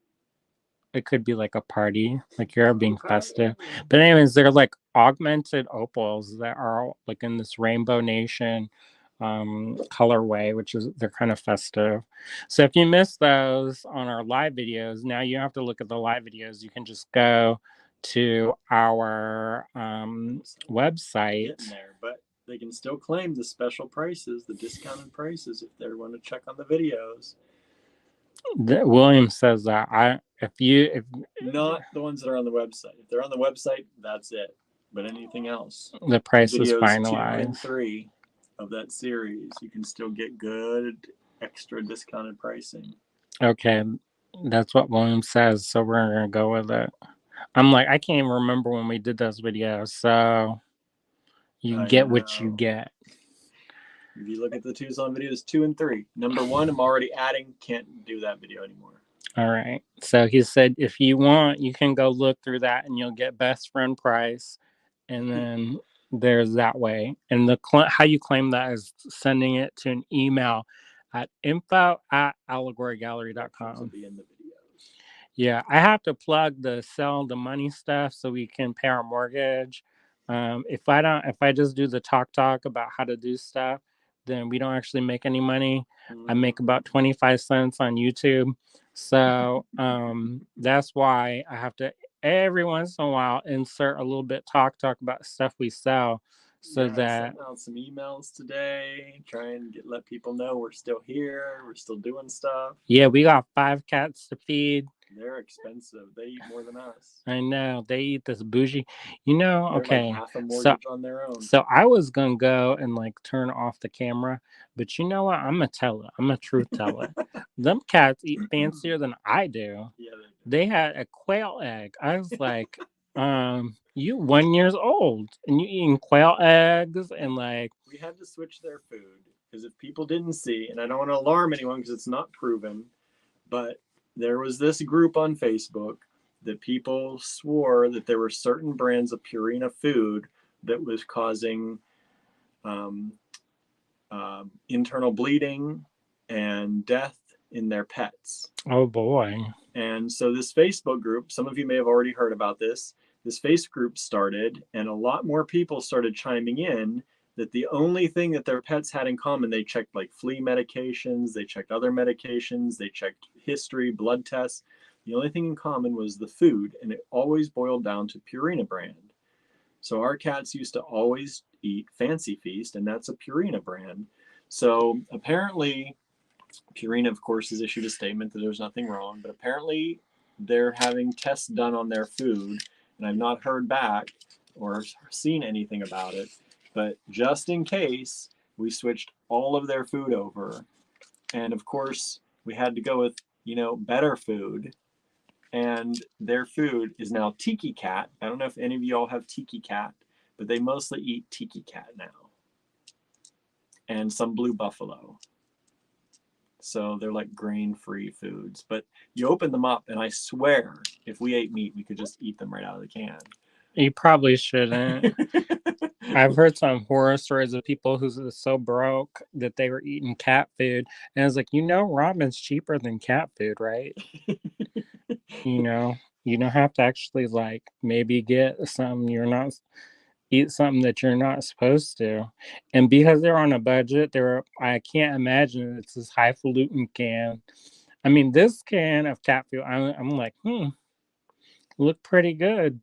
it could be like a party, like you're being festive. But anyways, they're like augmented opals that are like in this Rainbow Nation colorway, which is they're kind of festive. So if you missed those on our live videos, now you have to look at the live videos. You can just go to our website. There, but they can still claim the special prices, the discounted prices, if they want to check on the videos. William says that if not the ones that are on the website. If they're on the website, that's it. But anything else, the price videos is finalized. 2 and 3 of that series, you can still get good extra discounted pricing. Okay, that's what William says, so we're gonna go with it. I'm like, I can't even remember when we did those videos, so you get what you get. If you look at the Tucson videos 2 and 3, number 1, I'm already adding, can't do that video anymore. All right. So he said, if you want, you can go look through that and you'll get best friend price. And then there's that way. And how you claim that is sending it to an email at info@allegorygallery.com. Will be in the videos. Yeah, I have to plug the sell the money stuff so we can pay our mortgage. If I just do the talk about how to do stuff, then we don't actually make any money. I make about 25 cents on YouTube. So that's why I have to every once in a while insert a little bit talk about stuff we sell. So that I sent out some emails today, try and let people know we're still here, we're still doing stuff. Yeah, we got 5 cats to feed. They're expensive. They eat more than us. I know. They eat this bougie. Okay. Like half a mortgage on their own. So I was gonna go and like turn off the camera, but you know what? I'm gonna tell it. I'm a truth teller. Them cats eat fancier than I do. Yeah, they had a quail egg. I was like, you 1 year old and you eating quail eggs and like. We had to switch their food because if people didn't see, and I don't want to alarm anyone because it's not proven, but there was this group on Facebook that people swore that there were certain brands of Purina food that was causing internal bleeding and death in their pets. Oh boy. And so this Facebook group, some of you may have already heard about this Facebook group started, and a lot more people started chiming in that the only thing that their pets had in common, they checked like flea medications, they checked other medications, they checked history, blood tests. The only thing in common was the food, and it always boiled down to Purina brand. So our cats used to always eat Fancy Feast, and that's a Purina brand. So apparently, Purina, of course, has issued a statement that there's nothing wrong, but apparently they're having tests done on their food, and I've not heard back or seen anything about it. But just in case, we switched all of their food over. And of course, we had to go with, better food. And their food is now Tiki Cat. I don't know if any of you all have Tiki Cat, but they mostly eat Tiki Cat now. And some Blue Buffalo. So they're like grain-free foods. But you open them up, and I swear, if we ate meat, we could just eat them right out of the can. You probably shouldn't. I've heard some horror stories of people who were so broke that they were eating cat food. And I was like, ramen's cheaper than cat food, right? You don't have to actually like maybe get some, you're not, eat something that you're not supposed to. And because they're on a budget, I can't imagine it's this highfalutin can. I mean, this can of cat food, I'm like, look pretty good.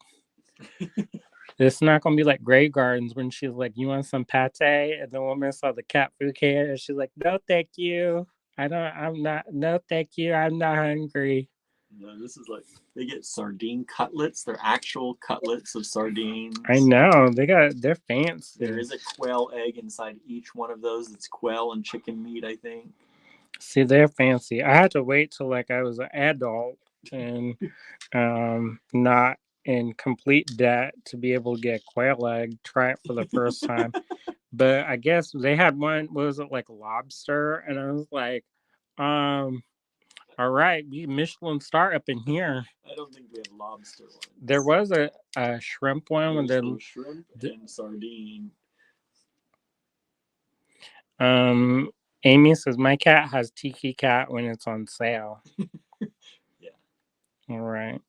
It's not gonna be like Grey Gardens when she's like, "You want some pate?" And the woman saw the cat food can, and she's like, "No, thank you. I don't. I'm not. No, thank you. I'm not hungry." No, this is like they get sardine cutlets. They're actual cutlets of sardines. I know they're fancy. There is a quail egg inside each one of those. It's quail and chicken meat, I think. See, they're fancy. I had to wait till like I was an adult and not in complete debt to be able to get a quail egg. Try it for the first time. But I guess they had one. What was it, like lobster? And I was like, all right, Michelin star up in here. I don't think we had lobster ones. There was a shrimp one with the shrimp and sardine. Amy says my cat has Tiki Cat when it's on sale. Yeah. All right.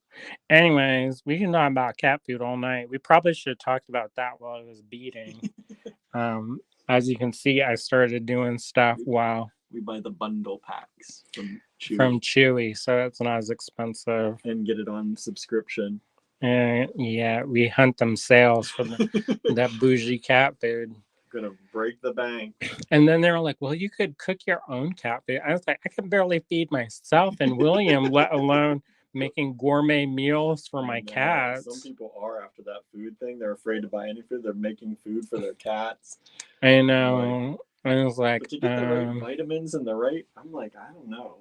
Anyways, we can talk about cat food all night. We probably should have talked about that while I was beading. As you can see, I started doing stuff while we buy the bundle packs from Chewy, so it's not as expensive. And get it on subscription. And yeah, we hunt them sales for that bougie cat food. Gonna break the bank. And then they're like, well, you could cook your own cat food. I was like, I can barely feed myself and William, let alone making gourmet meals for my cats. Some people are after that food thing. They're afraid to buy any food. They're making food for their cats. I know. I was like, but to get the right vitamins and the right, I'm like, I don't know.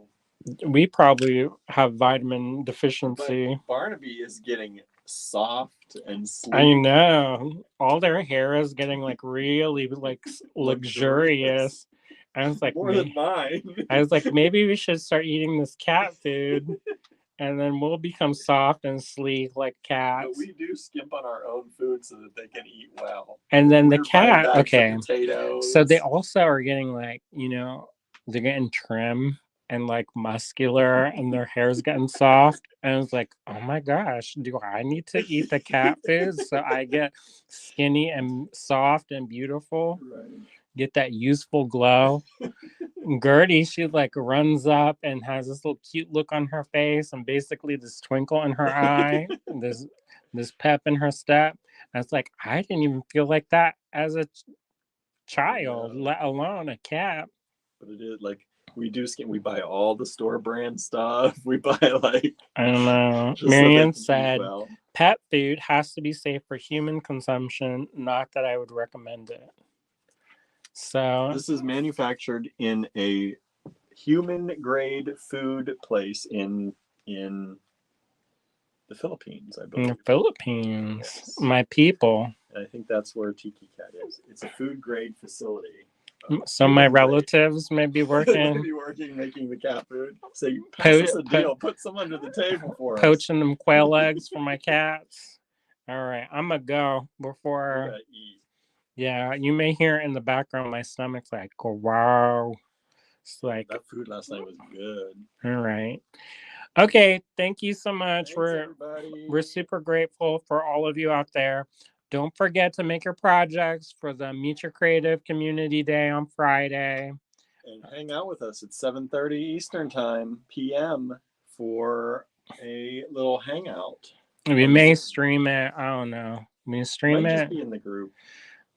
We probably have vitamin deficiency. But Barnaby is getting soft and sleek. I know. All their hair is getting like really like luxurious. I was like, more than mine. I was like, maybe we should start eating this cat food. And then we'll become soft and sleek like cats. But we do skimp on our own food so that they can eat well. And then the cat, okay. So they also are getting like, they're getting trim and like muscular and their hair's getting soft. And I was like, oh my gosh, do I need to eat the cat food so I get skinny and soft and beautiful? Right. Get that youthful glow. Gertie, she like runs up and has this little cute look on her face and basically this twinkle in her eye, this pep in her step. And it's like, I didn't even feel like that as a child, let alone a cat. But it is like, we buy all the store brand stuff. We buy like, I don't know. Marianne said, pet food has to be safe for human consumption, not that I would recommend it. So this is manufactured in a human grade food place in the Philippines, I believe. In the Philippines, yes. My people. And I think that's where Tiki Cat is. It's a food grade facility. So my relatives may be working. Making the cat food. So pass us a deal. Put some under the table for us. Poaching them quail eggs for my cats. All right, I'm gonna go before. Eat. Yeah, you may hear in the background my stomach's like, oh, wow. It's like that food last night was good. All right. Okay, thank you so much. Thanks, we're super grateful for all of you out there. Don't forget to make your projects for the Meet Your Creative Community Day on Friday. And hang out with us at 7:30 Eastern Time p.m. for a little hangout. We may stream it. I don't know. We stream Might it. Just be in the group.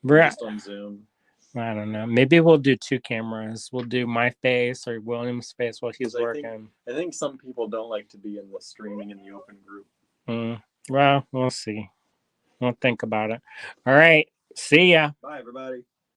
Just on Zoom. I don't know. Maybe we'll do 2 cameras. We'll do my face or William's face while he's working. I think some people don't like to be in the streaming in the open group. Well, we'll see. We'll think about it. All right. See ya. Bye, everybody.